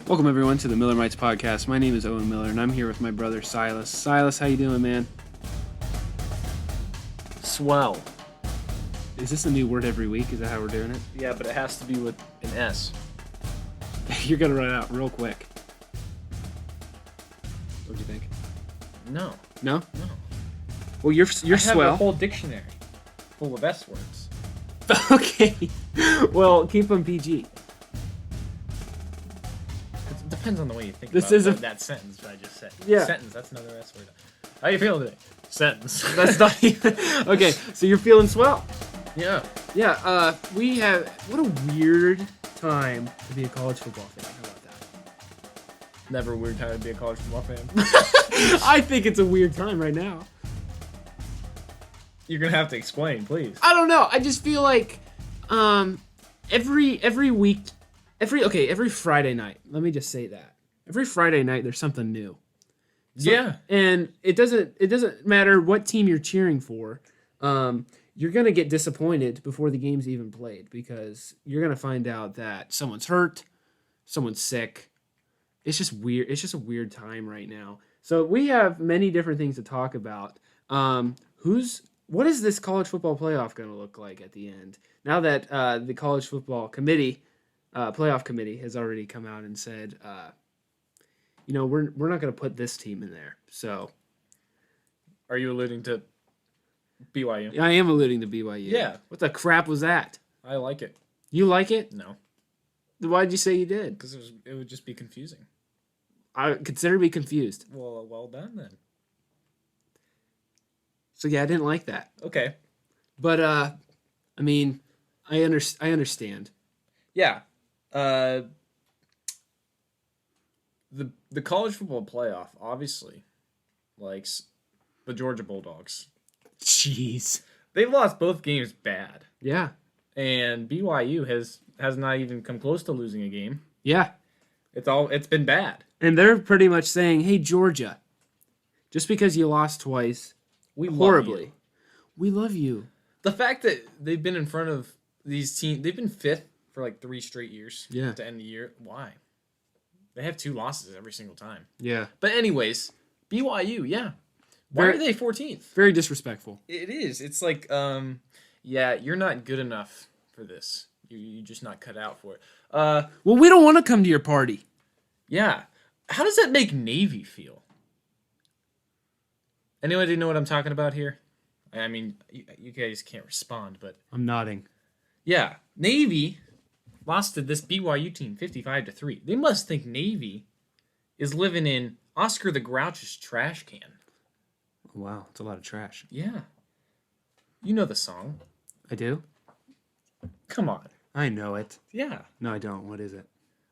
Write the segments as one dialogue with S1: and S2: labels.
S1: Welcome everyone to the Millerites podcast. My name is Owen Miller, and I'm here with my brother Silas. Silas, how you doing, man?
S2: Swell.
S1: Is this a new word every week? Is that how we're doing it?
S2: Yeah, but it has to be with an S.
S1: You're gonna run out real quick. What do you think?
S2: No.
S1: No?
S2: No.
S1: Well, you're
S2: I have
S1: swell.
S2: a whole dictionary full of S words.
S1: Okay. Well, keep them PG.
S2: It depends on the way you think
S1: This
S2: about
S1: is
S2: that sentence that I just said.
S1: Yeah.
S2: Sentence, that's another S word. How you feeling today? Sentence.
S1: That's not even... Okay, so you're feeling swell.
S2: Yeah.
S1: Yeah, we have... What a weird time to be a college football fan. How about that?
S2: Never a weird time to be a college football fan.
S1: I think it's a weird time right now.
S2: You're going to have to explain, please.
S1: I don't know. I just feel like every week, every Friday night. Let me just say that. Every Friday night there's something new. So,
S2: yeah.
S1: And it doesn't matter what team you're cheering for. You're going to get disappointed before the game's even played because you're going to find out that someone's hurt, someone's sick. It's just weird. It's just a weird time right now. So we have many different things to talk about. What is this college football playoff going to look like at the end? Now that the college football committee, playoff committee, has already come out and said, we're not going to put this team in there. So,
S2: Are you alluding to ByeU?
S1: I am alluding to ByeU.
S2: Yeah.
S1: What the crap was that?
S2: I like it.
S1: You like it?
S2: No.
S1: Why'd you say you did?
S2: Because it would just be confusing.
S1: I consider me confused.
S2: Well done then.
S1: So yeah, I didn't like that.
S2: Okay.
S1: But I understand.
S2: Yeah. The college football playoff obviously likes the Georgia Bulldogs.
S1: Jeez.
S2: They've lost both games bad.
S1: Yeah.
S2: And ByeU has not even come close to losing a game.
S1: Yeah.
S2: It's been bad.
S1: And they're pretty much saying, "Hey Georgia, just because you lost twice, horribly, we love you."
S2: The fact that they've been in front of these teams, they've been fifth for like 3 straight years.
S1: Yeah.
S2: To end the year. Why? They have 2 losses every single time.
S1: Yeah.
S2: But anyways, ByeU, yeah. Why are they 14th?
S1: Very disrespectful.
S2: It is. It's like, yeah, you're not good enough for this. You're just not cut out for it.
S1: Well, we don't want to come to your party.
S2: Yeah. How does that make Navy feel? Anybody know what I'm talking about here? I mean, you guys can't respond, but...
S1: I'm nodding.
S2: Yeah. Navy lost to this ByeU team 55-3. They must think Navy is living in Oscar the Grouch's trash can.
S1: Wow, it's a lot of trash.
S2: Yeah. You know the song.
S1: I do?
S2: Come on.
S1: I know it.
S2: Yeah.
S1: No, I don't. What is it?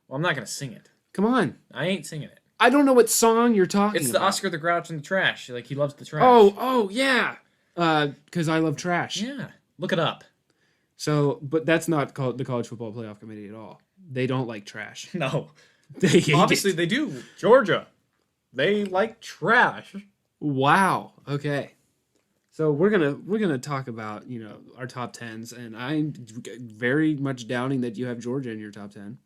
S2: Well, I'm not going to sing it.
S1: Come on.
S2: I ain't singing it.
S1: I don't know what song you're talking
S2: It's
S1: about.
S2: the Oscar the Grouch in the trash. Like, he loves the trash.
S1: Oh, yeah. Because I love trash.
S2: Yeah. Look it up.
S1: So, but that's not called the College Football Playoff Committee at all. They don't like trash.
S2: No.
S1: They hate
S2: Obviously,
S1: it.
S2: they do. Georgia. They like trash.
S1: Wow. Okay. So we're gonna talk about our top 10s, and I'm very much doubting that you have Georgia in your top 10.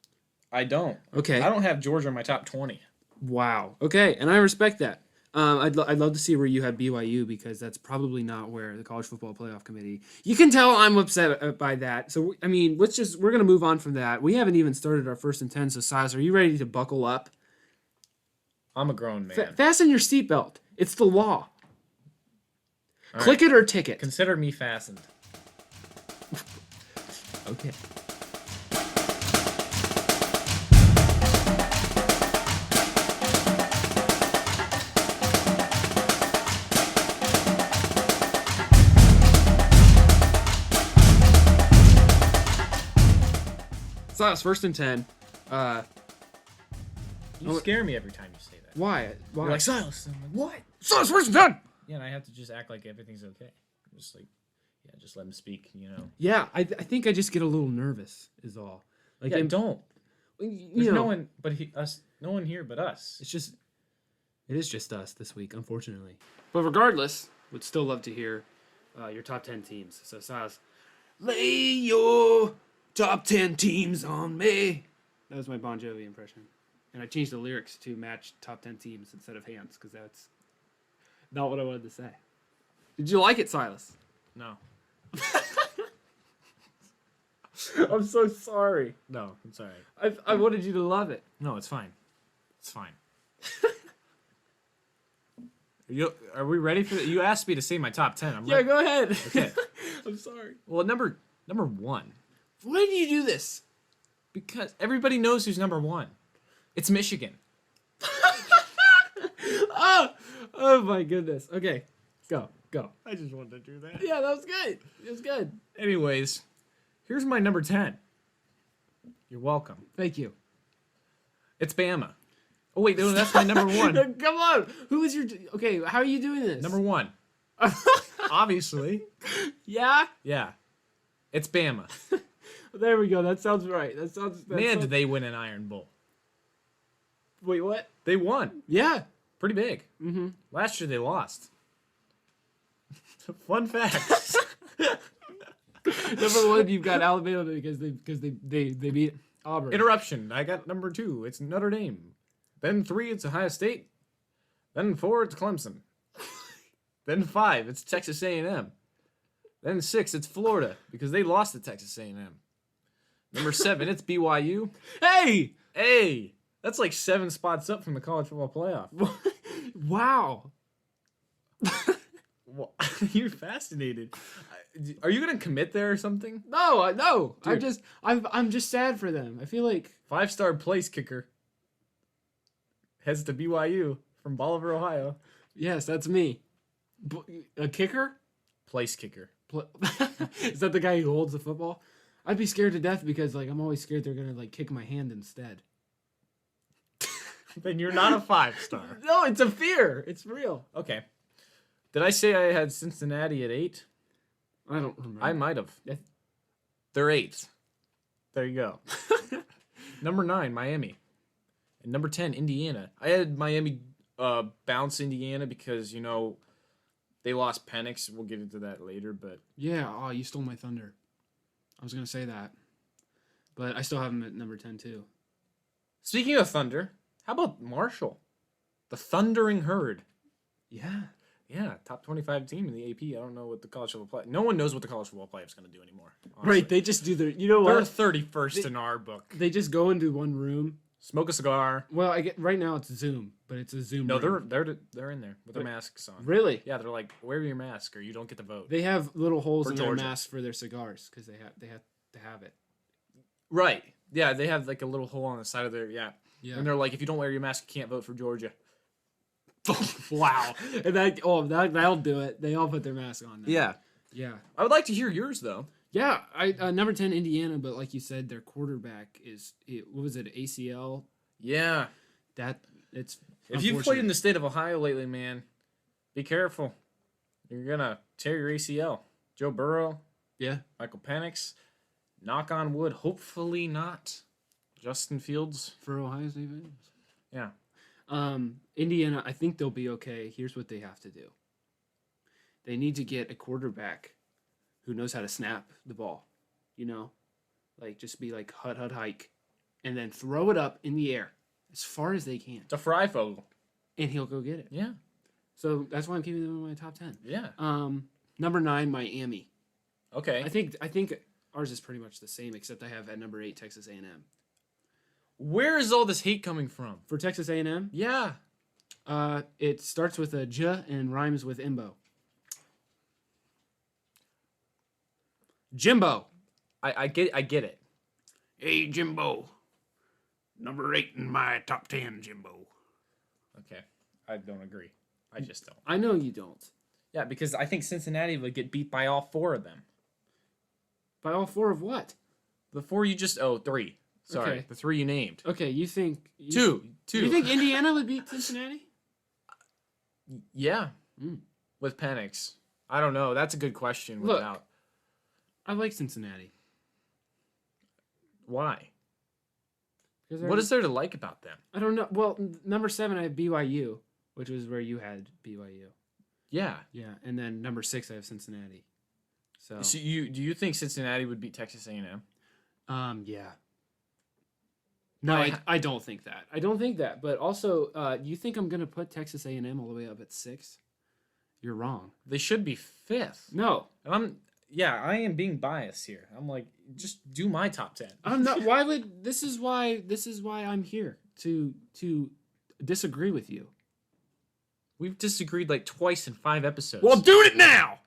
S2: I don't.
S1: Okay.
S2: I don't have Georgia in my top 20.
S1: Wow. Okay, and I respect that. I'd love to see where you have ByeU because that's probably not where the College Football Playoff Committee. You can tell I'm upset by that. So I mean, we're gonna move on from that. We haven't even started our first and 10. So Silas, are you ready to buckle up?
S2: I'm a grown man.
S1: Fasten your seatbelt. It's the law.
S2: All
S1: Click it or ticket.
S2: Consider me fastened.
S1: Okay. Silas, first and 10.
S2: You scare me every time you say that.
S1: Why?
S2: You're like, Silas. I'm like, what?
S1: Silas, first and 10.
S2: Yeah, and I have to just act like everything's okay. I'm just like, yeah, just let him speak,
S1: Yeah, I think I just get a little nervous. Is all. Like,
S2: yeah, don't. There's
S1: no
S2: one but us. No one here but us.
S1: It is just us this week, unfortunately. But regardless, would still love to hear your top 10 teams. So Silas, lay your top 10 teams on me. That was my Bon Jovi impression. And I changed the lyrics to match top 10 teams instead of hands because that's not what I wanted to say. Did you like it, Silas?
S2: No.
S1: I'm so sorry.
S2: No, it's all right.
S1: I wanted you to love it.
S2: No, it's fine. It's fine. Are we ready for it? You asked me to say my top 10. I'm
S1: Yeah,
S2: ready.
S1: go ahead.
S2: Okay.
S1: I'm sorry.
S2: Well, number one,
S1: Why do you do this?
S2: because everybody knows who's number one. It's Michigan.
S1: Oh my goodness. Okay, go.
S2: I just wanted to do that.
S1: Yeah, that was good. It was good.
S2: Anyways, here's my number 10. You're welcome.
S1: Thank you.
S2: It's Bama. Oh, wait, no, that's my number one.
S1: Come on. Who is your... Okay, how are you doing this?
S2: Number one. Obviously.
S1: Yeah?
S2: Yeah. It's Bama.
S1: There we go. That sounds right.
S2: Man, did they win an Iron Bowl.
S1: Wait, what?
S2: They won.
S1: Yeah.
S2: Pretty big.
S1: Mm-hmm.
S2: Last year they lost. Fun fact.
S1: Number one, you've got Alabama because they beat Auburn.
S2: Interruption. I got number 2. It's Notre Dame. Then 3, it's Ohio State. Then 4, it's Clemson. Then 5, it's Texas A&M. Then 6, it's Florida because they lost to Texas A&M. Number 7, it's BYU.
S1: Hey!
S2: Hey, that's like 7 spots up from the college football playoff.
S1: Wow.
S2: Well, you're fascinated. Are you gonna commit there or something?
S1: No.
S2: Dude.
S1: I'm just sad for them. I feel like
S2: 5-star place kicker heads to BYU from Bolivar, Ohio.
S1: yes, that's me. A kicker?
S2: Place kicker.
S1: Is that the guy who holds the football? I'd be scared to death because like I'm always scared they're gonna like kick my hand instead.
S2: Then you're not a 5-star.
S1: No, it's a fear. It's real.
S2: Okay. Did I say I had Cincinnati at 8?
S1: I don't remember.
S2: I might have.
S1: Yeah.
S2: They're 8th. There you go. Number 9, Miami. And number 10, Indiana. I had Miami bounce Indiana because, they lost Penix. We'll get into that later, but...
S1: Yeah, oh, you stole my thunder. I was going to say that. But I still have him at number 10, too.
S2: Speaking of Thunder, how about Marshall? The Thundering Herd.
S1: Yeah.
S2: Yeah, top 25 team in the AP. I don't know what the college football play. No one knows what the college football playoff is going to do anymore. Honestly.
S1: Right, they just do their... You know
S2: They're
S1: what?
S2: 31st in our book.
S1: They just go into one room.
S2: Smoke a cigar.
S1: Well, I get right now it's Zoom, but it's a Zoom
S2: No,
S1: room.
S2: they're in there with their masks on.
S1: Really?
S2: Yeah, they're like, wear your mask or you don't get to vote.
S1: They have little holes
S2: For
S1: in
S2: Georgia.
S1: their masks for their cigars because they have to have it.
S2: Right. Yeah, they have like a little hole on the side of their
S1: Yeah.
S2: And they're like, if you don't wear your mask, you can't vote for Georgia.
S1: Wow. And that'll do it. They all put their mask on now.
S2: Yeah.
S1: Yeah.
S2: I would like to hear yours though.
S1: Yeah. I number 10 Indiana, but like you said, their quarterback what was it, ACL?
S2: Yeah.
S1: It's
S2: If you've played in the state of Ohio lately, man, be careful. You're gonna tear your ACL. Joe Burrow,
S1: Yeah.
S2: Michael Penix, knock on wood, hopefully not. Justin Fields.
S1: For Ohio State fans.
S2: Yeah.
S1: Indiana, I think they'll be okay. Here's what they have to do. They need to get a quarterback who knows how to snap the ball. Like just be like hut hike, and then throw it up in the air as far as they can,
S2: It's a Freifogel.
S1: and he'll go get it.
S2: Yeah.
S1: So that's why I'm keeping them in my top 10.
S2: Yeah.
S1: Number 9, Miami.
S2: Okay.
S1: I think ours is pretty much the same, except I have at number 8 Texas A&M.
S2: Where is all this hate coming from?
S1: For Texas A&M,
S2: Yeah.
S1: it starts with a J and rhymes with Imbo. Jimbo.
S2: I get it.
S1: Hey, Jimbo. Number 8 in my top 10, Jimbo.
S2: Okay. I don't agree. I just don't.
S1: I know you don't.
S2: Yeah, because I think Cincinnati would get beat by all 4 of them.
S1: By all 4 of what?
S2: The 4 you just 3. Sorry.
S1: Okay.
S2: The 3 you named.
S1: Okay, you think...
S2: 2.
S1: You think Indiana would beat Cincinnati?
S2: Yeah.
S1: Mm.
S2: With Penix. I don't know. That's a good question.
S1: Look.
S2: Without
S1: I like Cincinnati.
S2: Why?
S1: Because
S2: What is there to like about them?
S1: I don't know. Well, number 7, I have BYU, which was where you had BYU.
S2: Yeah.
S1: Yeah, and then number 6, I have Cincinnati. So
S2: do you think Cincinnati would beat Texas A&M?
S1: yeah. No, I don't think that. I don't think that. But also, you think I'm going to put Texas A&M all the way up at 6? You're wrong.
S2: They should be 5th.
S1: No.
S2: And I am being biased here. I'm like, just do my top 10.
S1: I'm not. Why would this is why I'm here to disagree with you.
S2: We've disagreed like twice in 5 episodes.
S1: Well, do it now.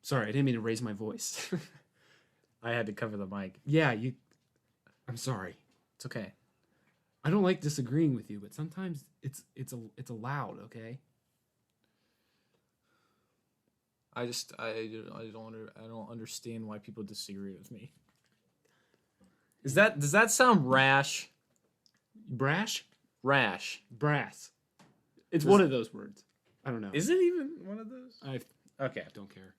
S1: Sorry, I didn't mean to raise my voice.
S2: I had to cover the mic.
S1: Yeah, I'm sorry.
S2: It's okay.
S1: I don't like disagreeing with you, but sometimes it's allowed, okay?
S2: I don't understand why people disagree with me. Does that sound rash?
S1: Brash?
S2: Rash.
S1: Brass. It's one of those words. I don't know.
S2: Is it even one of those?
S1: Okay, don't care.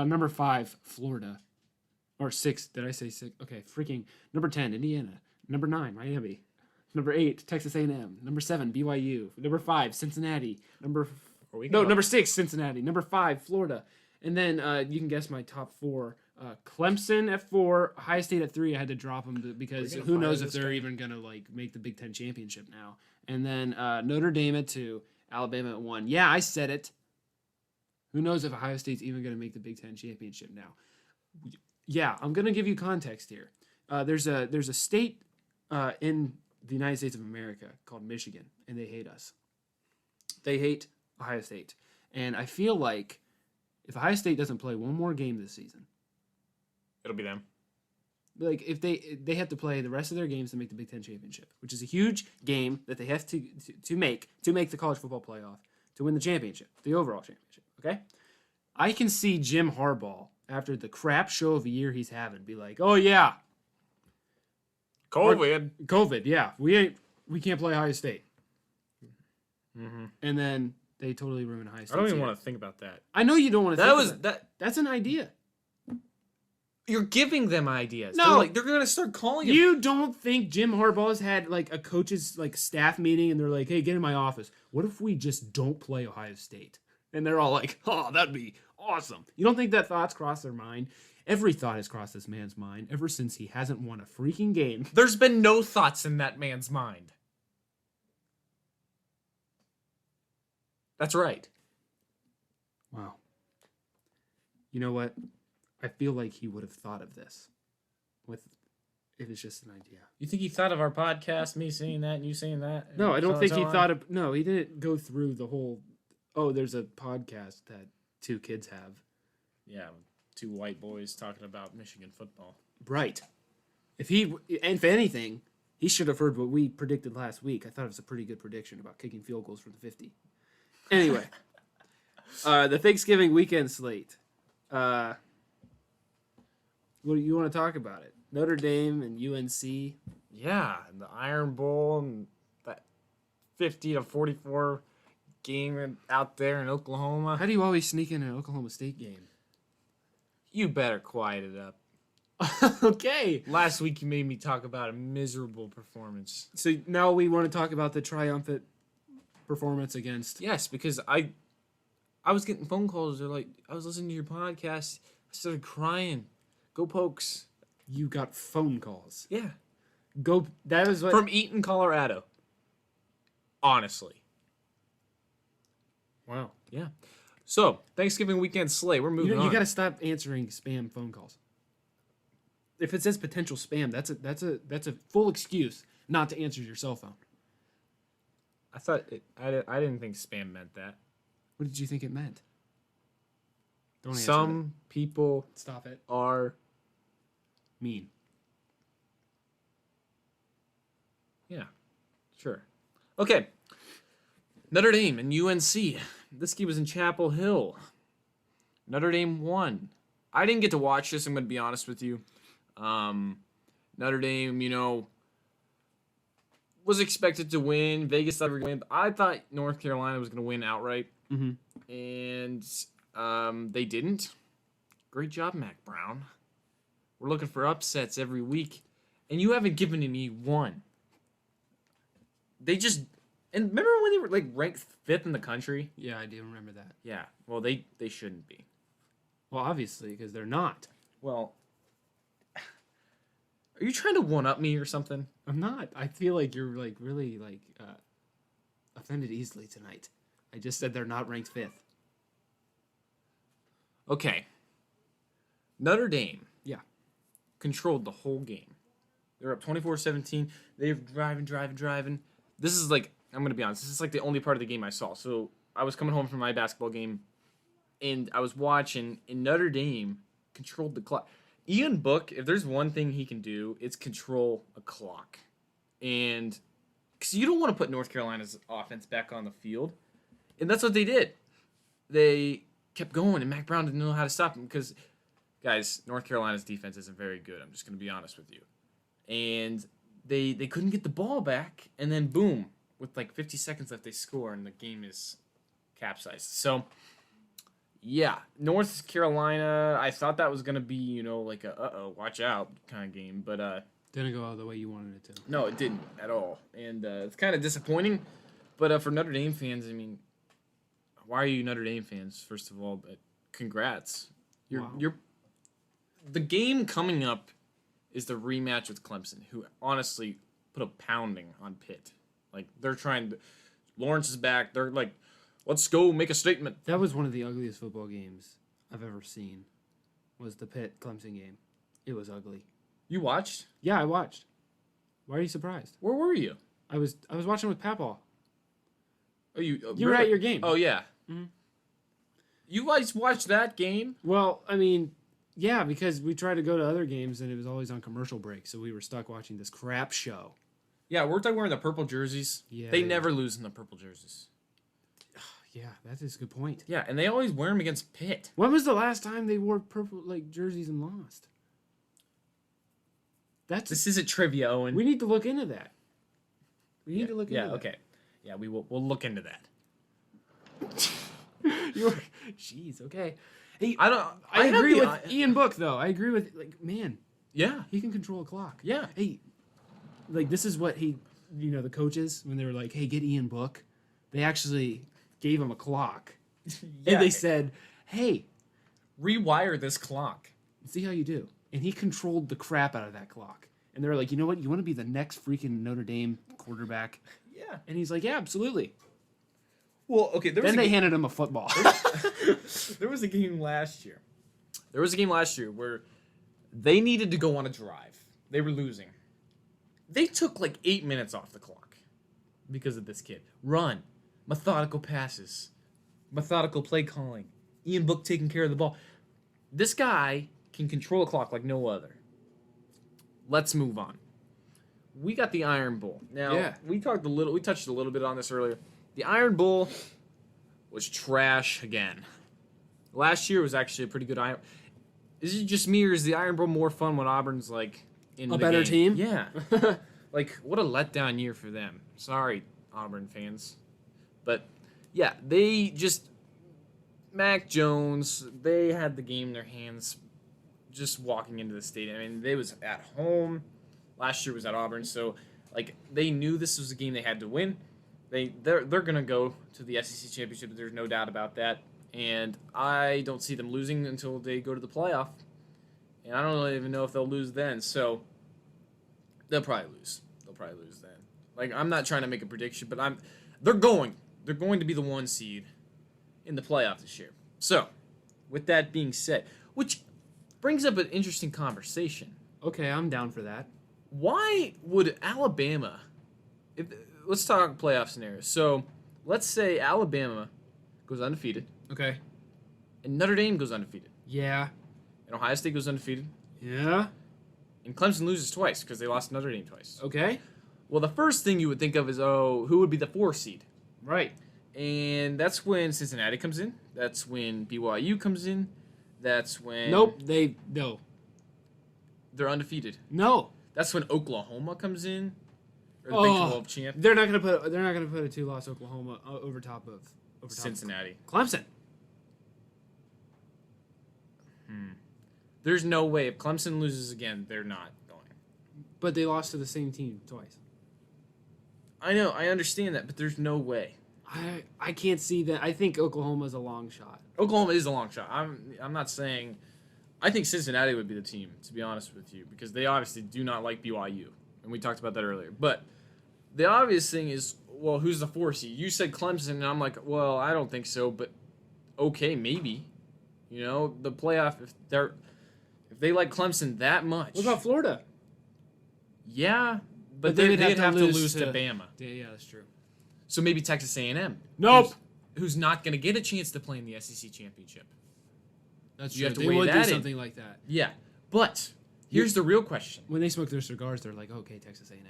S1: Number 5, Florida. Or 6, did I say 6? Okay, freaking. Number 10, Indiana. Number 9, Miami. Number 8, Texas A&M. Number 7, BYU. Number 5, Cincinnati. Number 6, Cincinnati. Number 5, Florida. And then you can guess my top 4. Clemson at 4, Ohio State at 3. I had to drop them because who knows if they're even going to make the Big Ten championship now. And then Notre Dame at 2, Alabama at 1. Yeah, I said it. Who knows if Ohio State's even going to make the Big Ten championship now? Yeah, I'm going to give you context here. There's a state in the United States of America called Michigan, and they hate us. They hate Ohio State. And I feel like if Ohio State doesn't play one more game this season,
S2: it'll be them.
S1: Like if they have to play the rest of their games to make the Big Ten championship, which is a huge game that they have to make the college football playoff to win the championship, the overall championship. Okay, I can see Jim Harbaugh after the crap show of a year he's having be like, "Oh yeah, COVID, yeah, we can't play Ohio State," and then they totally ruin Ohio State.
S2: I don't even want to think about that.
S1: I know you don't want to. That's an idea.
S2: You're giving them ideas.
S1: No,
S2: they're going to start calling
S1: You don't think Jim Harbaugh's had like a coach's staff meeting and they're like, "Hey, get in my office. What if we just don't play Ohio State?" And they're all like, "Oh, that'd be awesome." You don't think that thoughts cross their mind? Every thought has crossed this man's mind ever since he hasn't won a freaking game.
S2: There's been no thoughts in that man's mind. That's right.
S1: Wow. You know what? I feel like he would have thought of this if it's just an idea.
S2: You think he thought of our podcast, me saying that and you saying that?
S1: No, I don't think he thought of... No, he didn't go through the whole... Oh, there's a podcast that 2 kids have.
S2: Yeah, 2 white boys talking about Michigan football.
S1: Right. If anything, he should have heard what we predicted last week. I thought it was a pretty good prediction about kicking field goals from the 50. Anyway, the Thanksgiving weekend slate. What do you want to talk about it? Notre Dame and UNC.
S2: Yeah, and the Iron Bowl and that 50-44 game out there in Oklahoma.
S1: How do you always sneak in an Oklahoma State game?
S2: You better quiet it up.
S1: Okay.
S2: Last week you made me talk about a miserable performance.
S1: So now we want to talk about the triumphant performance against...
S2: Yes, because I was getting phone calls. They're like, I was listening to your podcast. I started crying. Go Pokes.
S1: You got phone calls.
S2: Yeah.
S1: That is what...
S2: From Eaton, Colorado. Honestly.
S1: Wow.
S2: Yeah. So, Thanksgiving weekend slate. We're moving on.
S1: You got to stop answering spam phone calls. If it says potential spam, that's a full excuse not to answer your cell phone.
S2: I didn't think spam meant that.
S1: What did you think it meant? Don't answer
S2: Some people
S1: Stop it.
S2: are
S1: mean.
S2: Yeah, sure. Okay. Notre Dame and UNC. This game was in Chapel Hill. Notre Dame won. I didn't get to watch this, I'm going to be honest with you. Notre Dame, was expected to win. Vegas thought they were going to win. I thought North Carolina was going to win outright.
S1: Mm-hmm.
S2: And they didn't. Great job, Mac Brown. We're looking for upsets every week. And you haven't given me one. And remember when they were ranked 5th in the country?
S1: Yeah, I do remember that.
S2: Yeah. Well, they shouldn't be.
S1: Well, obviously, because they're not.
S2: Well, Are you trying to one-up me or something?
S1: I'm not. I feel like you're like really like offended easily tonight. I just said they're not ranked 5th.
S2: Okay. Notre Dame
S1: Yeah.
S2: controlled the whole game. They're up 24-17. They're driving. This is like, I'm going to be honest, this is like the only part of the game I saw. So I was coming home from my basketball game, and I was watching, and Notre Dame controlled the clock. Ian Book, if there's one thing he can do, it's control a clock. And because you don't want to put North Carolina's offense back on the field. And that's what they did. They kept going, and Mac Brown didn't know how to stop him because, guys, North Carolina's defense isn't very good. I'm just going to be honest with you. And they couldn't get the ball back, and then boom, with like 50 seconds left, they score, and the game is capsized. So, yeah, North Carolina, I thought that was going to be, you know, like a watch out kind of game, but
S1: Didn't go all the way you wanted it to.
S2: no, it didn't at all. And it's kind of disappointing, but for Notre Dame fans, I mean, why are you Notre Dame fans, first of all? But congrats. You're the game coming up is the rematch with Clemson, who honestly put a pounding on Pitt. Like, they're trying to... Lawrence is back. They're like, let's go make a statement.
S1: That was one of the ugliest football games I've ever seen. Was the Pitt Clemson game. It was ugly.
S2: You watched?
S1: Yeah, I watched. Why are you surprised?
S2: Where were you?
S1: I was watching with Papaw.
S2: Oh, you
S1: were at your game.
S2: Oh, yeah.
S1: Mm-hmm.
S2: You guys watched that game?
S1: Well, I mean, yeah, because we tried to go to other games and it was always on commercial break, so we were stuck watching this crap show.
S2: Yeah, weren't they wearing the purple jerseys?
S1: Yeah.
S2: They never lose in the purple jerseys.
S1: Yeah, that is a good point.
S2: Yeah, and they always wear them against Pitt.
S1: When was the last time they wore purple like jerseys and lost?
S2: This isn't trivia, Owen.
S1: We need to look into that. We need to look into that.
S2: Yeah, okay. Yeah, we'll look into that.
S1: Jeez, okay. Hey,
S2: I
S1: agree with Ian Book though. I agree with man.
S2: Yeah.
S1: He can control a clock.
S2: Yeah.
S1: Hey, like this is what the coaches when they were like, "Hey, get Ian Book," they actually gave him a clock, and they said, "Hey,
S2: rewire this clock.
S1: See how you do." And he controlled the crap out of that clock. And they're like, "You know what? You want to be the next freaking Notre Dame quarterback?"
S2: Yeah.
S1: And he's like, "Yeah, absolutely."
S2: Well, okay.
S1: Then they handed him a football.
S2: There was a game last year. There was a game last year where they needed to go on a drive. They were losing. They took like 8 minutes off the clock because of this kid. Run. Methodical passes. Methodical play calling. Ian Book taking care of the ball. This guy can control a clock like no other. Let's move on. We got the Iron Bowl. Now, we touched a little bit on this earlier. The Iron Bowl was trash again. Last year was actually a pretty good Iron. Is it just me, or is the Iron Bowl more fun when Auburn's like in
S1: a
S2: the
S1: better
S2: game?
S1: team?
S2: Yeah. Like, what a letdown year for them. Sorry, Auburn fans. But yeah, they just Mac Jones, they had the game in their hands just walking into the stadium. I mean, they was at home. Last year was at Auburn, so like they knew this was a game they had to win. They're gonna go to the SEC championship. There's no doubt about that, and I don't see them losing until they go to the playoff. And I don't even know if they'll lose then. So they'll probably lose. They'll probably lose then. Like, I'm not trying to make a prediction, but they're going to be the 1 seed in the playoff this year. So, with that being said, which brings up an interesting conversation.
S1: Okay, I'm down for that.
S2: Why would Alabama... let's talk playoff scenarios. So, let's say Alabama goes undefeated.
S1: Okay.
S2: And Notre Dame goes undefeated.
S1: Yeah.
S2: And Ohio State goes undefeated.
S1: Yeah.
S2: And Clemson loses twice because they lost to Notre Dame twice.
S1: Okay.
S2: Well, the first thing you would think of is, who would be the 4 seed?
S1: Right.
S2: And that's when Cincinnati comes in. That's when BYU comes in. That's when...
S1: Nope. No.
S2: They're undefeated.
S1: No.
S2: That's when Oklahoma comes in. Or the Big 12 champ.
S1: They're not gonna put a 2-loss Oklahoma over top of
S2: Cincinnati.
S1: Clemson.
S2: There's no way. If Clemson loses again, they're not going.
S1: But they lost to the same team twice.
S2: I know. I understand that, but there's no way.
S1: I can't see that. I think Oklahoma's a long shot.
S2: Oklahoma is a long shot. I'm not saying I think Cincinnati would be the team, to be honest with you, because they obviously do not like BYU, and we talked about that earlier. But the obvious thing is, well, who's the 4 seed? You said Clemson, and I'm like, well, I don't think so, but okay, maybe. You know, the playoff, if they like Clemson that much.
S1: What about Florida?
S2: Yeah, but
S1: they'd
S2: they'd have to lose
S1: lose
S2: to Bama.
S1: Yeah, that's true.
S2: So maybe Texas A&M.
S1: Nope.
S2: Who's not going to get a chance to play in the SEC championship.
S1: That's
S2: You
S1: true.
S2: have to
S1: They
S2: weigh
S1: would do
S2: that in.
S1: something like that.
S2: Yeah, but here's the real question.
S1: When they smoke their cigars, they're like, okay, Texas A&M.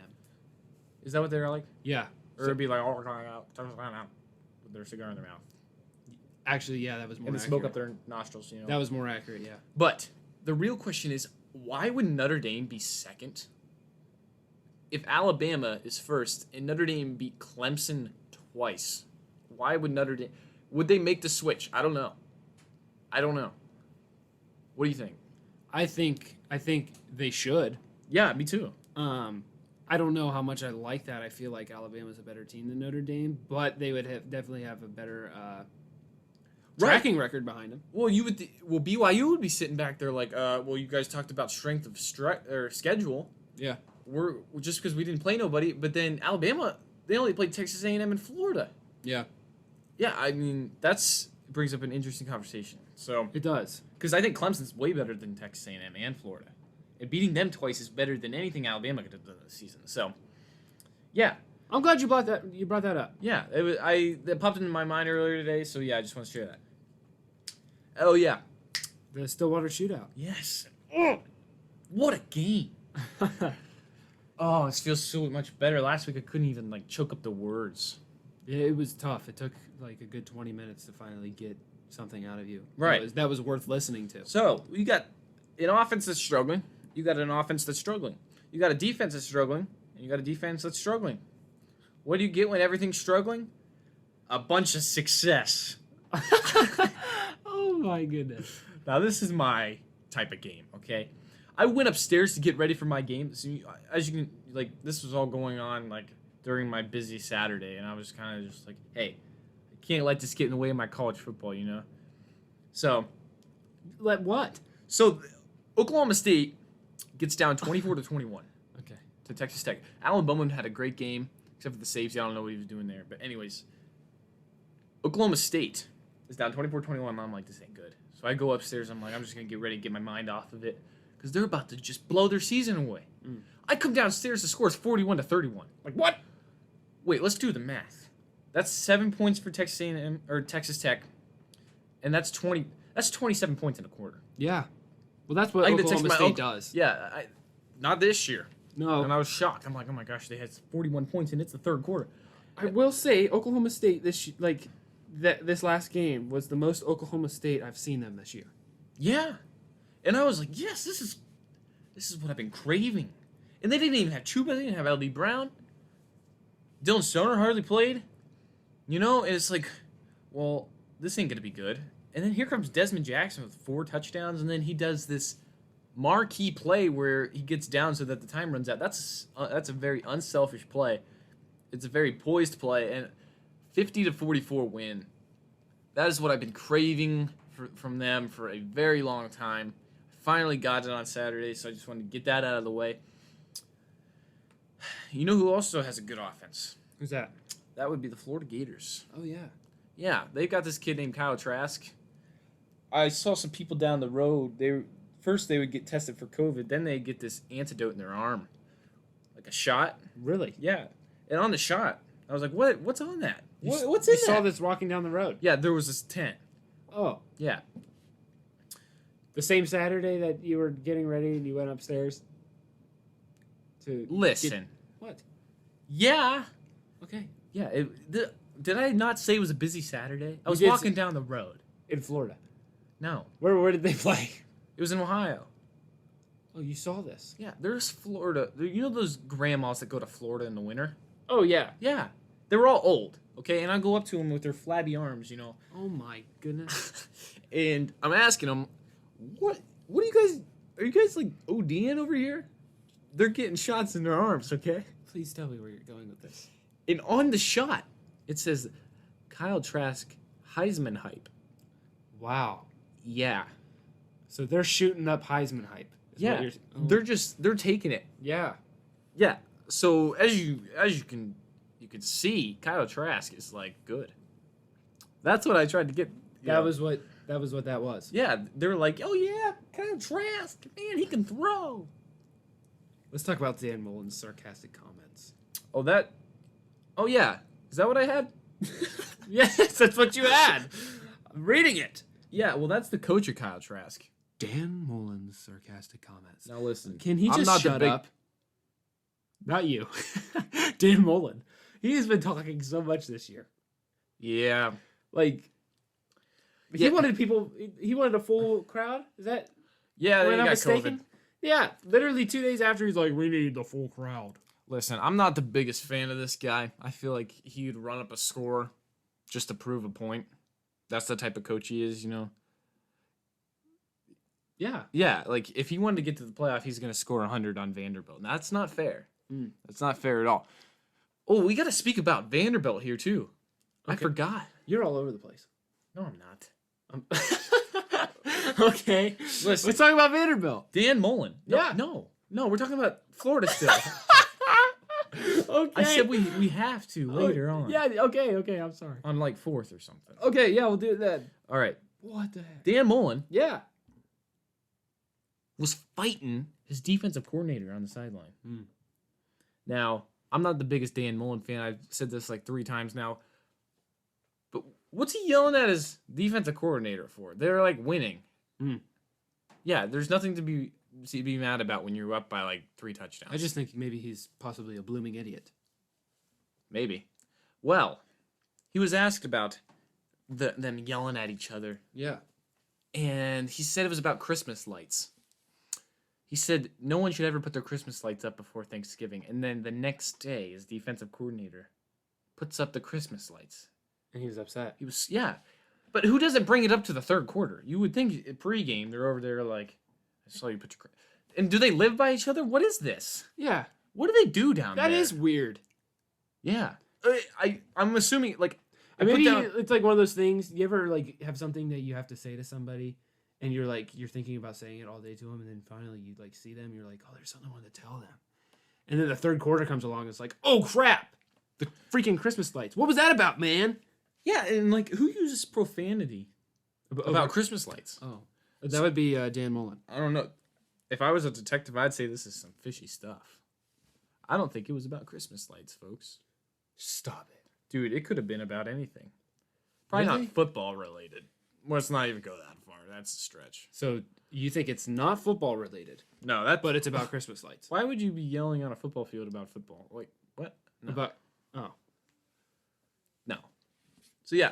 S2: Is that what they're like?
S1: Yeah.
S2: Or it'd be like, oh, we're going out, with their cigar in their mouth.
S1: Actually, yeah, that was more
S2: And they
S1: accurate.
S2: smoke up their nostrils, you know.
S1: That was more accurate, yeah.
S2: But the real question is, why would Notre Dame be second if Alabama is first and Notre Dame beat Clemson twice? Why would Notre Dame... Would they make the switch? I don't know. What do you think?
S1: I think they should.
S2: Yeah, me too.
S1: I don't know how much I like that. I feel like Alabama's a better team than Notre Dame, but they would definitely have a better tracking record behind them.
S2: Well, BYU would be sitting back there like, well, you guys talked about strength of schedule.
S1: Yeah.
S2: We're just because we didn't play nobody, but then Alabama, they only played Texas A&M and Florida.
S1: Yeah.
S2: Yeah, I mean, brings up an interesting conversation. So
S1: It does.
S2: because I think Clemson's way better than Texas A&M and Florida, and beating them twice is better than anything Alabama could have done this season. So, yeah,
S1: I'm glad you brought that up.
S2: yeah, that popped into my mind earlier today. So yeah, I just want to share that. Oh yeah,
S1: The Stillwater Shootout.
S2: yes. Oh, what a game! Oh, it feels so much better. Last week I couldn't even choke up the words.
S1: Yeah, it was tough. It took like a good 20 minutes to finally get something out of you.
S2: Right.
S1: That was worth listening to.
S2: So you got an offense that's struggling. You got an offense that's struggling. You got a defense that's struggling. And you got a defense that's struggling. What do you get when everything's struggling? A bunch of success.
S1: Oh my goodness.
S2: Now this is my type of game. Okay, I went upstairs to get ready for my game. So as you can this was all going on during my busy Saturday, and I was kind of just like, hey, I can't let this get in the way of my college football, you know. So.
S1: Let what?
S2: So, Oklahoma State gets down 24-21
S1: Okay.
S2: to Texas Tech. Alan Bowman had a great game, except for the safety. I don't know what he was doing there. But anyways, Oklahoma State is down 24-21. I'm like, this ain't good. So I go upstairs. I'm like, I'm just going to get ready to get my mind off of it because they're about to just blow their season away. I come downstairs, the score is 41-31. Like, what? Wait, let's do the math. That's 7 points for Texas A&M or Texas Tech, and that's 27 points in a quarter.
S1: Yeah. Well, that's what
S2: I get to
S1: Oklahoma
S2: text my
S1: State does.
S2: Yeah, not this year.
S1: No.
S2: And I was shocked. I'm like, oh my gosh, they had 41 points and it's the third quarter.
S1: I will say Oklahoma State this last game was the most Oklahoma State I've seen them this year.
S2: Yeah, and I was like, yes, this is what I've been craving. And they didn't even have Chuba. They didn't have L.D. Brown. Dylan Stoner hardly played. You know, and it's like, well, this ain't gonna be good. And then here comes Desmond Jackson with 4 touchdowns, and then he does this marquee play where he gets down so that the time runs out. That's a very unselfish play. It's a very poised play, and 50-44 win. That is what I've been craving from them for a very long time. Finally got it on Saturday, so I just wanted to get that out of the way. You know who also has a good offense?
S1: Who's that?
S2: That would be the Florida Gators.
S1: Oh yeah.
S2: Yeah, they've got this kid named Kyle Trask. I saw some people down the road. First they would get tested for COVID, then they get this antidote in their arm, like a shot.
S1: Really?
S2: Yeah, and on the shot, I was like, "What? What's on that? What's in
S1: You
S2: that?"
S1: saw this walking down the road.
S2: Yeah, there was this tent.
S1: Oh.
S2: Yeah,
S1: The same Saturday that you were getting ready and you went upstairs to
S2: listen.
S1: What?
S2: Yeah,
S1: Okay.
S2: yeah. Did I not say it was a busy Saturday? I was
S1: did
S2: walking down the road.
S1: In Florida.
S2: No,
S1: Where did they play?
S2: it was in Ohio.
S1: Oh, you saw this.
S2: Yeah, there's Florida. You know those grandmas that go to Florida in the winter?
S1: Oh yeah.
S2: Yeah, they were all old. Okay, and I go up to them with their flabby arms, you know.
S1: Oh my goodness.
S2: And I'm asking them, what are you guys like ODing over here? They're getting shots in their arms, okay?
S1: Please tell me where you're going with this.
S2: And on the shot, it says Kyle Trask Heisman hype.
S1: Wow.
S2: Yeah.
S1: So they're shooting up Heisman hype.
S2: Yeah, they're taking it.
S1: Yeah.
S2: Yeah. So as you can see, Kyle Trask is like good. That's what I tried to get.
S1: That was what that was.
S2: Yeah, they were like, oh yeah, Kyle Trask, man, he can throw.
S1: Let's talk about Dan Mullen's sarcastic comments.
S2: Oh yeah, is that what I had?
S1: Yes, that's what you had. I'm reading it.
S2: Yeah, well that's the coach of Kyle Trask.
S1: Dan Mullen's sarcastic comments.
S2: Now listen,
S1: Can he just shut up? Not you. Dan Mullen. He has been talking so much this year.
S2: Yeah.
S1: Like, he wanted people. He wanted a full crowd. Is that?
S2: Yeah,
S1: am I
S2: they got
S1: mistaken?
S2: COVID.
S1: Yeah, literally 2 days after, he's like, "We need the full crowd."
S2: Listen, I'm not the biggest fan of this guy. I feel like he would run up a score just to prove a point. That's the type of coach he is, you know.
S1: Yeah.
S2: Yeah, like if he wanted to get to the playoff, he's going to score 100 on Vanderbilt. Now, that's not fair. That's not fair at all. Oh, we got to speak about Vanderbilt here too. Okay. I forgot.
S1: You're all over the place.
S2: No, I'm not.
S1: Okay.
S2: Listen,
S1: let's talk about Vanderbilt.
S2: Dan Mullen. No, we're talking about Florida still.
S1: Okay.
S2: I said we have to later on.
S1: Yeah, okay, I'm sorry.
S2: On like 4th or something.
S1: Okay, yeah, we'll do it then.
S2: All right.
S1: What the heck?
S2: Dan Mullen.
S1: Yeah.
S2: Was fighting his defensive coordinator on the sideline. Now, I'm not the biggest Dan Mullen fan. I've said this like 3 times now. But what's he yelling at his defensive coordinator for? They're like winning. Yeah, there's nothing to be mad about when you're up by like 3 touchdowns.
S1: I just think maybe he's possibly a blooming idiot.
S2: Maybe. Well, he was asked about them yelling at each other.
S1: Yeah.
S2: And he said it was about Christmas lights. He said no one should ever put their Christmas lights up before Thanksgiving. And then the next day, his defensive coordinator puts up the Christmas lights.
S1: And he was upset.
S2: Yeah. But who doesn't bring it up to the 3rd quarter? You would think pregame, they're over there like, I saw you put your... And do they live by each other? What is this?
S1: Yeah.
S2: What do they do down there?
S1: That is weird.
S2: Yeah. I'm assuming, like...
S1: Maybe it's like one of those things, you ever like have something that you have to say to somebody, and you're thinking about saying it all day to them, and then finally you like see them, you're like, oh, there's something I want to tell them. And then the 3rd quarter comes along, it's like, oh crap! The freaking Christmas lights. What was that about, man?
S2: Yeah, and like, who uses profanity about Christmas lights?
S1: Oh. That would be Dan Mullen.
S2: I don't know. If I was a detective, I'd say this is some fishy stuff. I don't think it was about Christmas lights, folks.
S1: Stop it.
S2: Dude, it could have been about anything. Probably not football related. Let's not even go that far. That's a stretch.
S1: So you think it's not football related?
S2: No,
S1: but it's about Christmas lights.
S2: Why would you be yelling on a football field about football? Like, what? No. No. So yeah,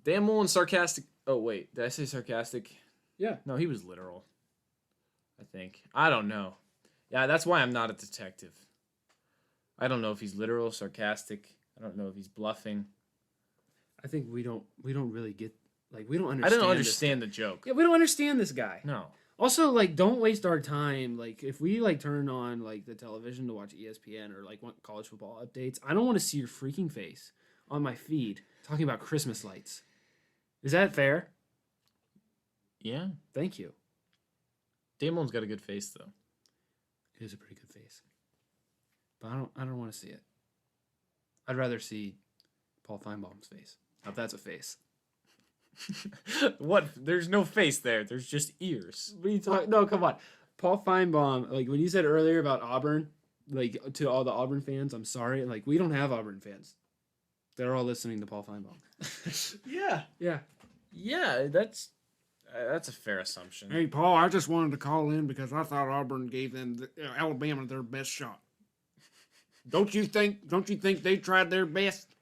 S2: Dan Mullen sarcastic. Oh wait, did I say sarcastic?
S1: Yeah.
S2: No, he was literal. I think. I don't know. Yeah, that's why I'm not a detective. I don't know if he's literal, sarcastic. I don't know if he's bluffing.
S1: I think we don't really get, like, we don't understand.
S2: I don't understand the joke.
S1: Yeah, we don't understand this guy.
S2: No.
S1: Also, like, don't waste our time. Like, if we like turn on like the television to watch ESPN or like want college football updates, I don't want to see your freaking face on my feed talking about Christmas lights. Is that fair?
S2: Yeah.
S1: Thank you.
S2: Dan Mullen's got a good face though.
S1: It is a pretty good face. But I don't want to see it. I'd rather see Paul Feinbaum's face. Now that's a face.
S2: What? There's no face there. There's just ears.
S1: What are you talking? No, come on. Paul Feinbaum, like when you said earlier about Auburn, like to all the Auburn fans, I'm sorry. Like we don't have Auburn fans. They're all listening to Paul Feinbaum.
S2: Yeah.
S1: Yeah.
S2: Yeah, that's a fair assumption.
S3: Hey, Paul, I just wanted to call in because I thought Auburn gave them Alabama their best shot. Don't you think they tried their best?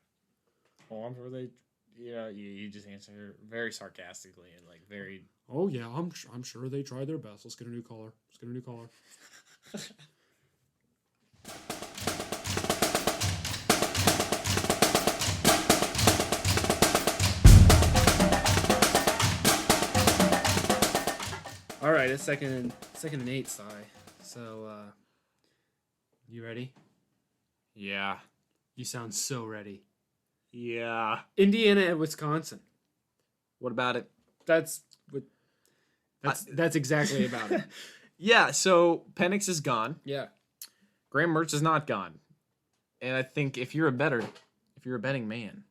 S2: Oh, I'm sure they. Yeah, you just answer very sarcastically and like very.
S3: Oh yeah, I'm sure they tried their best. Let's get a new caller.
S1: All right, it's second and 8, Si. So, you ready?
S2: Yeah.
S1: You sound so ready.
S2: Yeah.
S1: Indiana and Wisconsin.
S2: What about it?
S1: That's That's exactly about it.
S2: Yeah, so Penix is gone.
S1: Yeah.
S2: Graham Mertz is not gone. And I think if you're a betting man,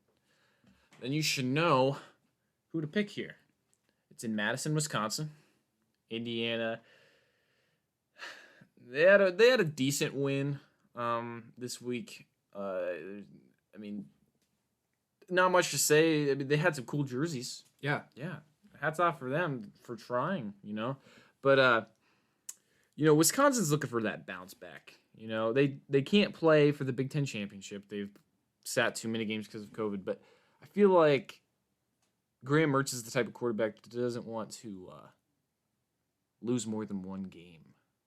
S2: then you should know who to pick here. It's in Madison, Wisconsin. Indiana. They had a decent win this week. I mean, not much to say. I mean, they had some cool jerseys.
S1: Yeah.
S2: Yeah. Hats off for them for trying, But Wisconsin's looking for that bounce back. They can't play for the Big Ten championship. They've sat too many games because of COVID. But I feel like Graham Mertz is the type of quarterback that doesn't want to lose more than one game.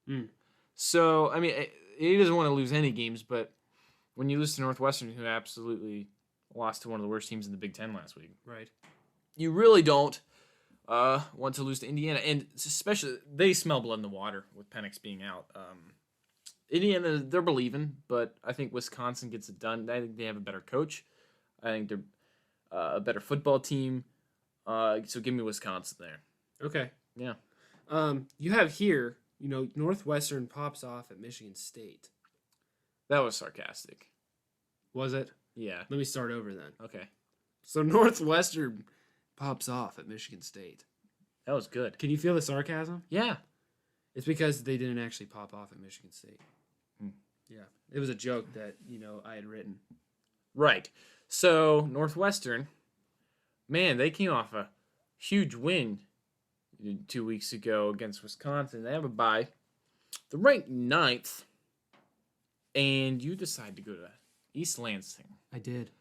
S1: Mm.
S2: So, I mean, he doesn't want to lose any games, but when you lose to Northwestern, who absolutely lost to one of the worst teams in the Big Ten last week,
S1: Right.
S2: you really don't want to lose to Indiana. And especially, they smell blood in the water with Penix being out. Indiana, they're believing, but I think Wisconsin gets it done. I think they have a better coach. I think they're a better football team. So give me Wisconsin there.
S1: Okay.
S2: Yeah.
S1: You have here, Northwestern pops off at Michigan State.
S2: That was sarcastic.
S1: Was it?
S2: Yeah.
S1: Let me start over then.
S2: Okay.
S1: So Northwestern pops off at Michigan State.
S2: That was good.
S1: Can you feel the sarcasm?
S2: Yeah.
S1: It's because they didn't actually pop off at Michigan State.
S2: Hmm.
S1: Yeah. It was a joke that, I had written.
S2: Right. So Northwestern, man, they came off a huge win 2 weeks ago against Wisconsin. They have a bye. They're ranked 9th, and you decide to go to East Lansing.
S1: I did.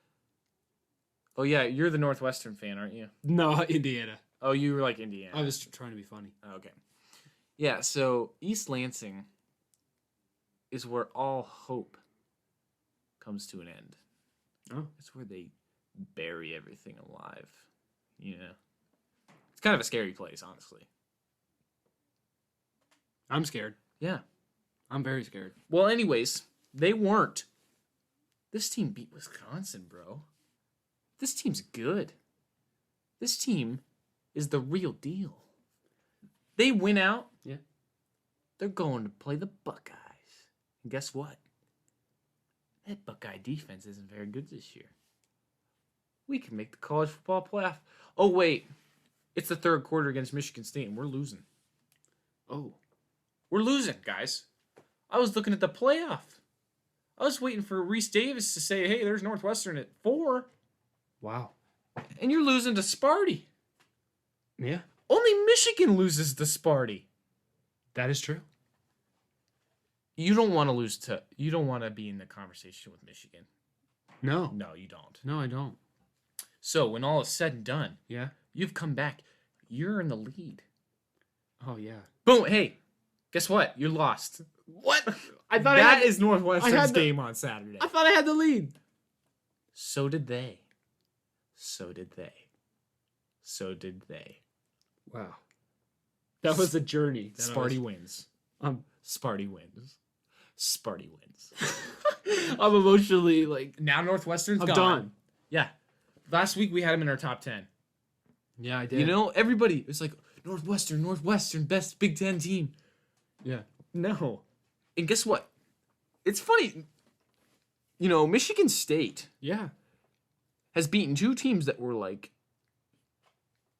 S2: Oh, yeah, you're the Northwestern fan, aren't you?
S1: No, Indiana.
S2: Oh, you were like Indiana.
S1: I was trying to be funny.
S2: Okay. Yeah, so East Lansing is where all hope comes to an end.
S1: Oh.
S2: It's where they bury everything alive. It's kind of a scary place, honestly.
S1: I'm scared.
S2: Yeah.
S1: I'm very scared.
S2: Well, anyways, they weren't. This team beat Wisconsin, bro. This team's good. This team is the real deal. They win out.
S1: Yeah.
S2: They're going to play the Buckeyes. And guess what? That Buckeye defense isn't very good this year. We can make the college football playoff. Oh, wait. It's the third quarter against Michigan State, and we're losing.
S1: Oh.
S2: We're losing, guys. I was looking at the playoff. I was waiting for Reese Davis to say, hey, there's Northwestern at 4.
S1: Wow.
S2: And you're losing to Sparty.
S1: Yeah.
S2: Only Michigan loses to Sparty.
S1: That is true.
S2: You don't want to lose to... You don't want to be in the conversation with Michigan.
S1: No.
S2: No, you don't.
S1: No, I don't.
S2: So when all is said and done,
S1: Yeah.
S2: you've come back. You're in the lead.
S1: Oh, yeah.
S2: Boom. Hey, guess what? You lost.
S1: What? I thought
S2: That is Northwestern's
S1: I had the-
S2: game on Saturday.
S1: I thought I had the lead.
S2: So did they. So did they. So did they.
S1: Wow. That was a journey.
S2: Sparty wins.
S1: I'm
S2: Sparty wins. Sparty wins.
S1: I'm emotionally
S2: Now Northwestern's
S1: I'm
S2: gone.
S1: done.
S2: Yeah. Last week we had them in our top 10.
S1: Yeah, I did.
S2: Everybody is like, Northwestern, best Big Ten team.
S1: Yeah.
S2: No. And guess what? It's funny. Michigan State
S1: Yeah.
S2: has beaten 2 teams that were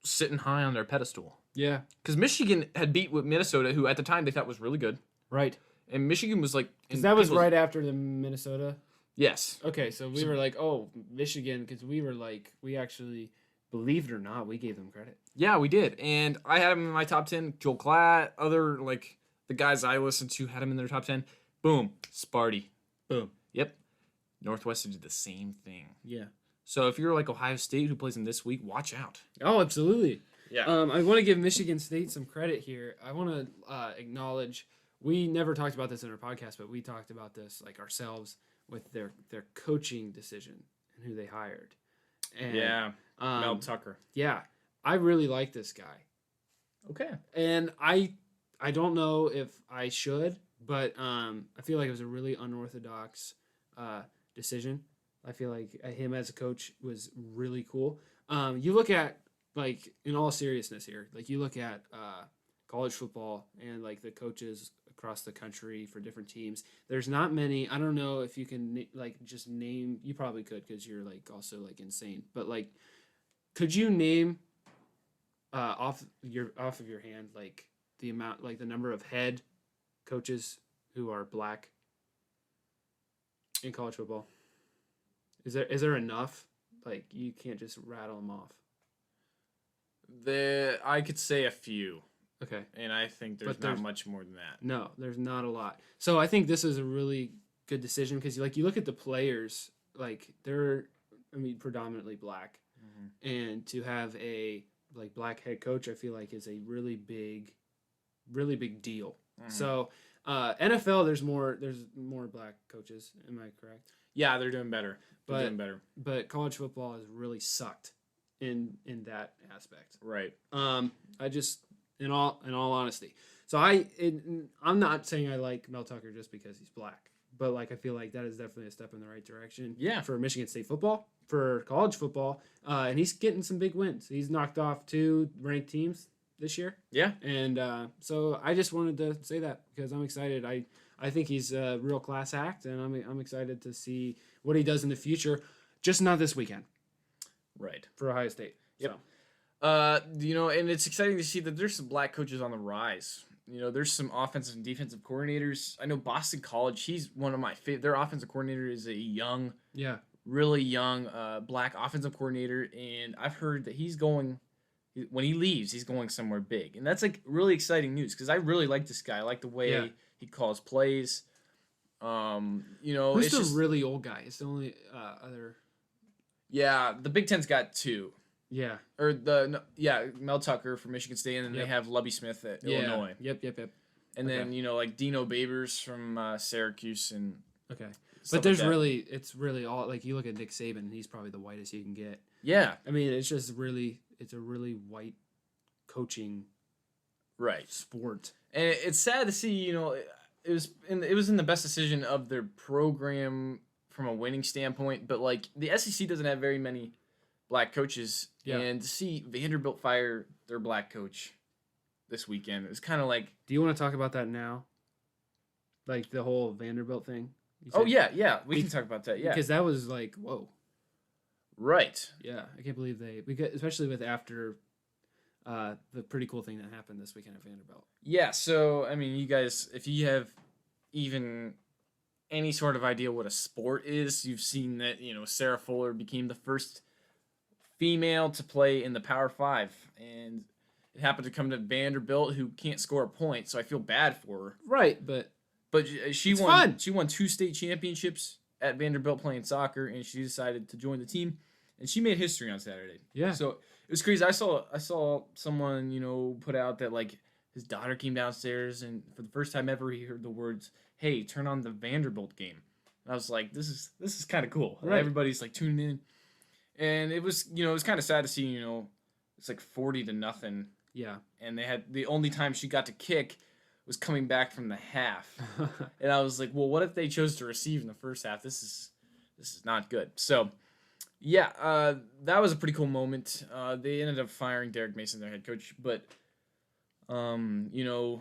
S2: sitting high on their pedestal.
S1: Yeah.
S2: Because Michigan had beat with Minnesota, who at the time they thought was really good.
S1: Right.
S2: And Michigan was
S1: Because that was right after the Minnesota.
S2: Yes.
S1: Okay, so we were like, oh, Michigan, because we were we actually, believe it or not, we gave them credit.
S2: Yeah, we did. And I had them in my top 10. Joel Klatt, other, the guys I listened to had them in their top 10. Boom. Sparty.
S1: Boom.
S2: Yep. Northwestern did the same thing.
S1: Yeah.
S2: So if you're Ohio State, who plays them this week, watch out.
S1: Oh, absolutely.
S2: Yeah.
S1: I want to give Michigan State some credit here. I want to acknowledge, we never talked about this in our podcast, but we talked about this ourselves with their coaching decision and who they hired. And,
S2: yeah. Mel Tucker.
S1: Yeah. I really like this guy.
S2: Okay.
S1: And I don't know if I should, but I feel like it was a really unorthodox decision. I feel like him as a coach was really cool. You look at, in all seriousness here, you look at college football and like the coaches across the country for different teams. There's not many. I don't know if you can like just name. You probably could because you're like also like insane. But like, could you name off of your hand like the amount, like the number of head coaches who are black in college football? Is there enough? Like you can't just rattle them off.
S2: I could say a few,
S1: Okay.
S2: and I think there's not much more than that.
S1: No, there's not a lot. So I think this is a really good decision because like you look at the players, like they're, I mean, predominantly black, and to have a like black head coach, I feel like is a really big deal. So NFL, there's more black coaches. Am I correct?
S2: Yeah, they're doing better. They're doing better.
S1: But college football has really sucked in that aspect.
S2: Right.
S1: I just in all honesty. So I'm not saying I like Mel Tucker just because he's black, but like I feel like that is definitely a step in the right direction.
S2: Yeah.
S1: For Michigan State football, for college football, and he's getting some big wins. He's knocked off 2 ranked teams this year.
S2: Yeah.
S1: And so I just wanted to say that because I'm excited. I think he's a real class act, and I'm excited to see what he does in the future. Just not this weekend.
S2: Right.
S1: For Ohio State.
S2: Yep.
S1: So.
S2: And it's exciting to see that there's some black coaches on the rise. There's some offensive and defensive coordinators. I know Boston College, he's one of my favorite. Their offensive coordinator is a really young black offensive coordinator, and I've heard that when he leaves, he's going somewhere big. And that's like really exciting news because I really like this guy. I like the way he calls plays.
S1: Who's the really old guy? It's the only other.
S2: Yeah, the Big Ten's got 2.
S1: Yeah.
S2: Or Mel Tucker from Michigan State, and then they have Lubby Smith at Illinois.
S1: Yep.
S2: And then like Dino Babers from Syracuse and
S1: okay. But there's it's really all like you look at Nick Saban, and he's probably the whitest you can get.
S2: Yeah.
S1: I mean, it's a really white coaching sport.
S2: And it's sad to see, it was in the best decision of their program from a winning standpoint, but like the SEC doesn't have very many black coaches, and to see Vanderbilt fire their black coach this weekend, it was kind of like.
S1: Do you want to talk about that now? Like the whole Vanderbilt thing?
S2: Oh yeah, we can talk about that. Yeah,
S1: because that was like whoa.
S2: Right.
S1: Yeah, I can't believe especially with after the pretty cool thing that happened this weekend at Vanderbilt.
S2: Yeah, so I mean, you guys, if you have even any sort of idea what a sport is, you've seen that Sarah Fuller became the first female to play in the Power 5, and it happened to come to Vanderbilt, who can't score a point, so I feel bad for her.
S1: Right, but
S2: she won.
S1: Fun.
S2: She won 2 state championships at Vanderbilt playing soccer, and she decided to join the team, and she made history on Saturday.
S1: Yeah.
S2: So it was crazy. I saw someone put out that like his daughter came downstairs, and for the first time ever, he heard the words, "Hey, turn on the Vanderbilt game." And I was like, "This is kind of cool."
S1: Right.
S2: Everybody's like tuning in, and it was kind of sad to see. It's like 40-0.
S1: Yeah.
S2: And they had the only time she got to kick was coming back from the half, and I was like, "Well, what if they chose to receive in the first half? This is not good." So. Yeah, that was a pretty cool moment. They ended up firing Derek Mason, their head coach, but the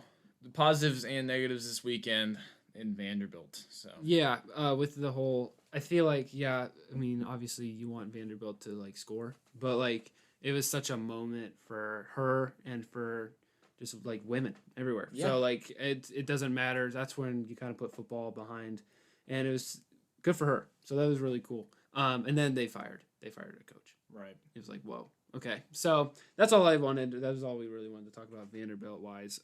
S2: positives and negatives this weekend in Vanderbilt. So
S1: yeah, with the whole, I feel like I mean, obviously you want Vanderbilt to like score, but like it was such a moment for her and for just like women everywhere.
S2: Yeah.
S1: So like it doesn't matter. That's when you kind of put football behind, and it was good for her. So that was really cool. And then they fired a coach.
S2: Right.
S1: It was like, whoa, okay. So that's all I wanted. That was all we really wanted to talk about Vanderbilt wise.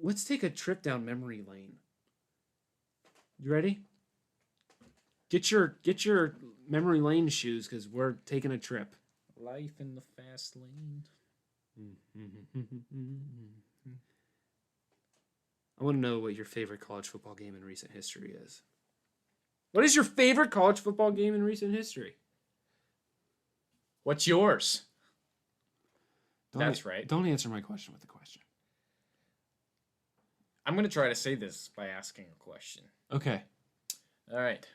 S1: Let's take a trip down memory lane. You ready? Get your memory lane shoes because we're taking a trip.
S2: Life in the fast lane.
S1: I want to know what your favorite college football game in recent history is. What is your favorite college football game in recent history?
S2: What's yours? That's
S1: right.
S2: right.
S1: Don't answer my question with a question.
S2: I'm going to try to say this by asking a question.
S1: Okay.
S2: All right.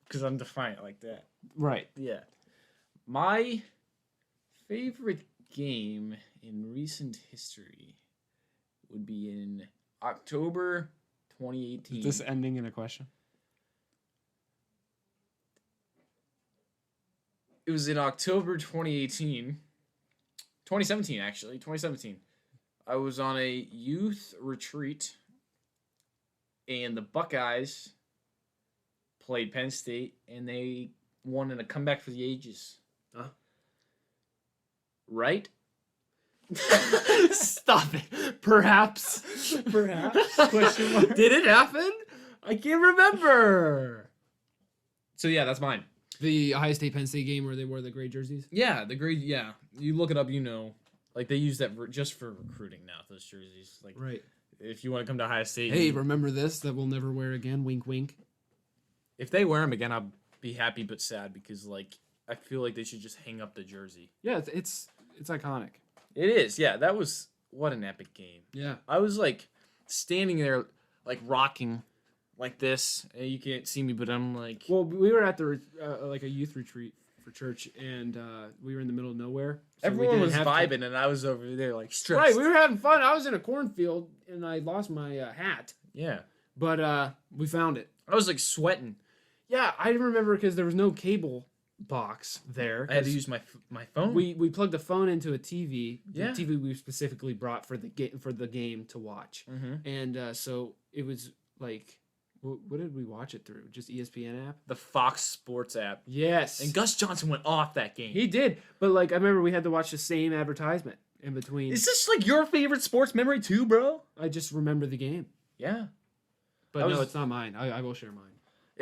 S2: Because I'm defiant like that.
S1: Right.
S2: Yeah. My favorite game in recent history would be in October 2018.
S1: Is this ending in a question?
S2: It was in October 2018. 2017, actually. 2017. I was on a youth retreat, and the Buckeyes played Penn State, and they won in a comeback for the ages.
S1: Huh?
S2: Right?
S1: Stop it. Perhaps. Question mark. Did it happen? I can't remember.
S2: So, yeah, that's mine.
S1: The Ohio State Penn State game where they wore the gray jerseys?
S2: Yeah, the grade, yeah. You look it up, you know. Like, they use that just for recruiting now, those jerseys. Like,
S1: Right.
S2: if you want to come to Ohio State.
S1: Hey, remember this that we'll never wear again? Wink, wink.
S2: If they wear them again, I'll be happy but sad because, like, I feel like they should just hang up the jersey.
S1: Yeah, it's iconic.
S2: It is, yeah. That was, what an epic game.
S1: Yeah.
S2: I was, like, standing there, like, rocking like this. And you can't see me, but I'm, like...
S1: Well, we were at the like a youth retreat for church, and we were in the middle of nowhere. So we
S2: everyone
S1: didn't
S2: was
S1: have
S2: vibing, and I was over there, like, stressed.
S1: Right, we were having fun. I was in a cornfield, and I lost my hat.
S2: Yeah.
S1: But we found it.
S2: I was, like, sweating.
S1: Yeah, I remember because there was no cable box there.
S2: I had to use my phone.
S1: We plugged the phone into a TV. The
S2: Yeah.
S1: TV we specifically brought for the game to watch.
S2: Mhm.
S1: And so it was like, what did we watch it through? Just ESPN app?
S2: The Fox Sports app.
S1: Yes.
S2: And Gus Johnson went off that game.
S1: He did. But like I remember we had to watch the same advertisement in between.
S2: Is this, like, your favorite sports memory, too, bro?
S1: I just remember the game.
S2: Yeah.
S1: But
S2: I
S1: no,
S2: was-
S1: it's not mine. I will share mine.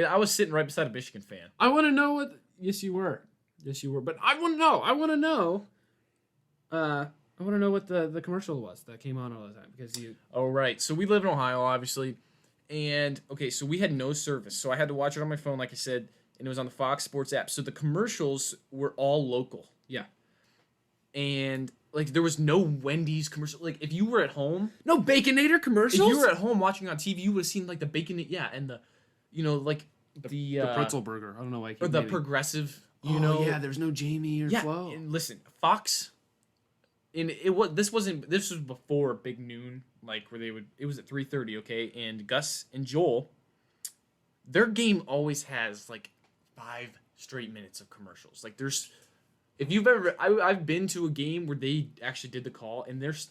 S2: I was sitting right beside a Michigan fan.
S1: I want to know what. Yes, you were. Yes, you were. But I want to know. I want to know. I want to know what the commercial was that came on all the time because you.
S2: Oh, right. So we live in Ohio, obviously. And, okay, so we had no service. So I had to watch it on my phone, like I said, and it was on the Fox Sports app. So the commercials were all local.
S1: Yeah.
S2: And, like, there was no Wendy's commercial. Like, if you were at home.
S1: No Baconator commercials.
S2: If you were at home watching on TV, you would have seen, like, the bacon. Yeah, and the, you know, like, the
S1: pretzel burger. I don't know why. I keep
S2: or the
S1: naming-
S2: progressive,
S1: Oh,
S2: you know.
S1: yeah, there's no Jamie or
S2: Yeah,
S1: Flo.
S2: and listen, Fox. And it was this was before Big Noon, like where it was at 3:30, okay? And Gus and Joel, their game always has like 5 straight minutes of commercials. Like there's, if you've ever, I've been to a game where they actually did the call, and there's,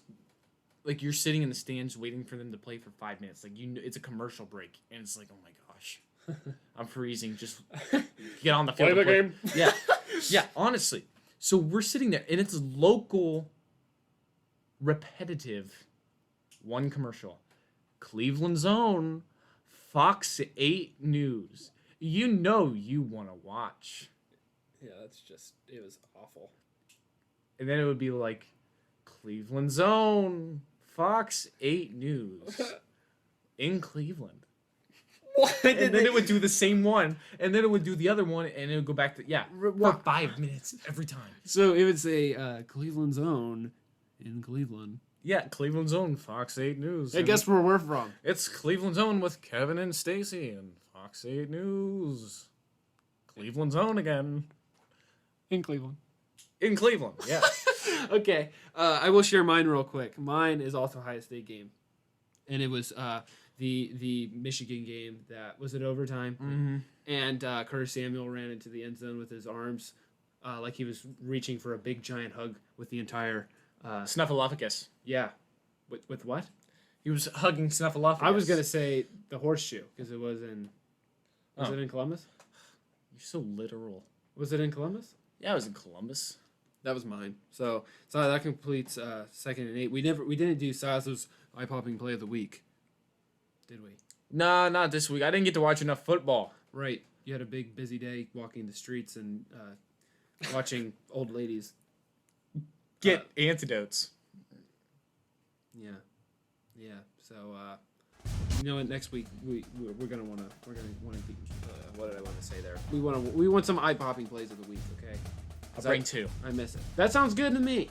S2: like you're sitting in the stands waiting for them to play for 5 minutes. Like it's a commercial break, and it's like, oh my gosh, I'm freezing. Just get on the field.
S3: Play
S2: and
S3: the game.
S2: Yeah, yeah. Honestly, so we're sitting there, and it's local. Repetitive one commercial. Cleveland's own Fox 8 News. You know you want to watch.
S1: Yeah, it was awful.
S2: And then it would be like Cleveland's own Fox 8 News in Cleveland.
S1: What?
S2: And then it would do the same one, and then it would do the other one, and it would go back to for 5 minutes every time.
S1: So it would say Cleveland's own in Cleveland.
S2: Yeah, Cleveland's own Fox 8 News.
S1: Hey, guess where we're from?
S2: It's Cleveland's own with Kevin and Stacy and Fox 8 News. Cleveland's own again.
S1: In Cleveland.
S2: In Cleveland, yeah.
S1: Okay, I will share mine real quick. Mine is also a Ohio State game, and it was the Michigan game that was at overtime,
S2: Mm-hmm.
S1: and Curtis Samuel ran into the end zone with his arms like he was reaching for a big giant hug with the entire.
S2: Snuffleupagus.
S1: Yeah, with what?
S2: He was hugging Snuffleupagus.
S1: I was gonna say the horseshoe because it was in. Was
S2: Oh.
S1: it in Columbus?
S2: You're so literal.
S1: Was it in Columbus?
S2: Yeah, I was in Columbus.
S1: That was mine. So that completes 2nd and 8. We didn't do Silas's eye-popping play of the week, did we?
S2: Nah, not this week. I didn't get to watch enough football.
S1: Right. You had a big busy day walking the streets and watching old ladies.
S2: Get antidotes.
S1: Yeah. So you know what? Next week we're gonna wanna be. What did I want to say there? We want some eye-popping plays of the week. Okay.
S2: I'll bring 2.
S1: I miss it. That sounds good to me.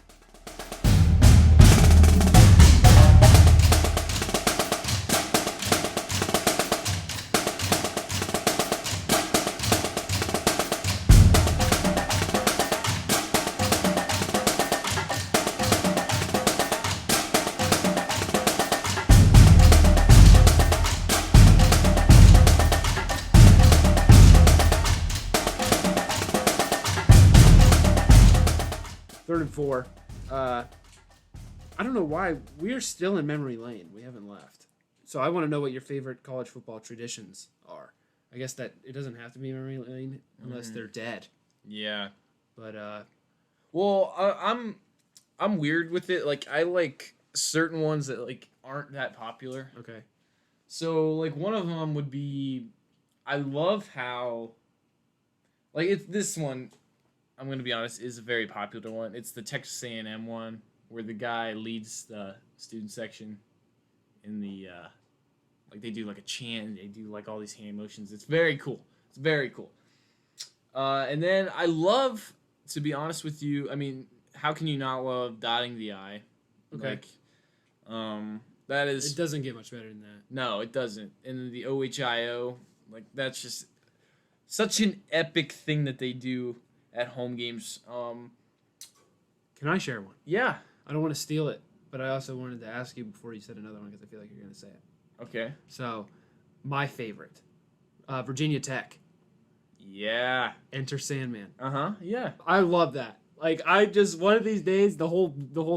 S1: 3rd and 4. I don't know why we're still in memory lane. We haven't left. So I want to know what your favorite college football traditions are. I guess that it doesn't have to be memory lane unless they're dead.
S2: Yeah.
S1: But
S2: Well, I'm weird with it. Like I like certain ones that like aren't that popular.
S1: okay.
S2: So like one of them would be, I love how, like it's this one. I'm gonna be honest, is a very popular one. It's the Texas A&M one where the guy leads the student section in the like they do like a chant. They do like all these hand motions. It's very cool. It's very cool. And then I love, to be honest with you, I mean, how can you not love dotting the I?
S1: Okay.
S2: Like, that is...
S1: It doesn't get much better than that.
S2: No, it doesn't. And the OHIO, like, that's just such an epic thing that they do at home games.
S1: Can I share one?
S2: Yeah.
S1: I don't want to steal it, but I also wanted to ask you before you said another one because I feel like you're going to say it.
S2: Okay.
S1: So, my favorite, Virginia Tech.
S2: Yeah.
S1: Enter Sandman.
S2: Uh-huh. Yeah.
S1: I love that. Like, I just, one of these days, the whole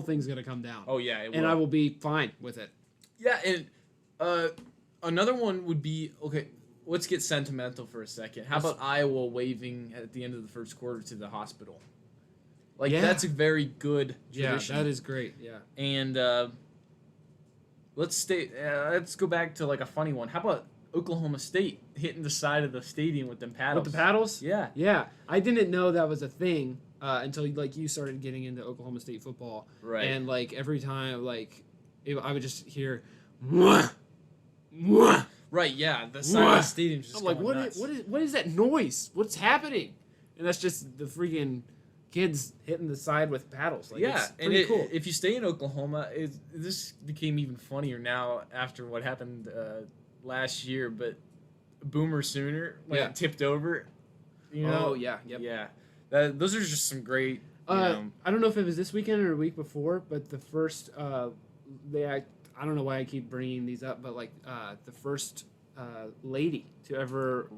S1: thing's going to come down.
S2: Oh, yeah. It will.
S1: And I will be fine with it.
S2: Yeah, and another one would be, okay, let's get sentimental for a second. How about Iowa waving at the end of the first quarter to the hospital? Like,
S1: Yeah.
S2: that's a very good tradition.
S1: Yeah, that is great. Yeah.
S2: And let's go back to, like, a funny one. How about Oklahoma State hitting the side of the stadium with them paddles?
S1: With the paddles?
S2: Yeah.
S1: Yeah. I didn't know that was a thing until, like, you started getting into Oklahoma State football.
S2: Right.
S1: And, like, every time, like, I would just hear, mwah, mwah.
S2: Right, yeah. The side of the stadium's just
S1: I'm like,
S2: going nuts.
S1: what is that noise? What's happening? And that's just the freaking kids hitting the side with paddles. Like,
S2: yeah,
S1: it's pretty cool.
S2: If you stay in Oklahoma, this became even funnier now after what happened last year. But Boomer Sooner, when it tipped over, you know,
S1: Oh, yeah, yep.
S2: yeah. Those are just some great.
S1: I don't know if it was this weekend or a week before, but the first, I don't know why I keep bringing these up, but like the first lady to ever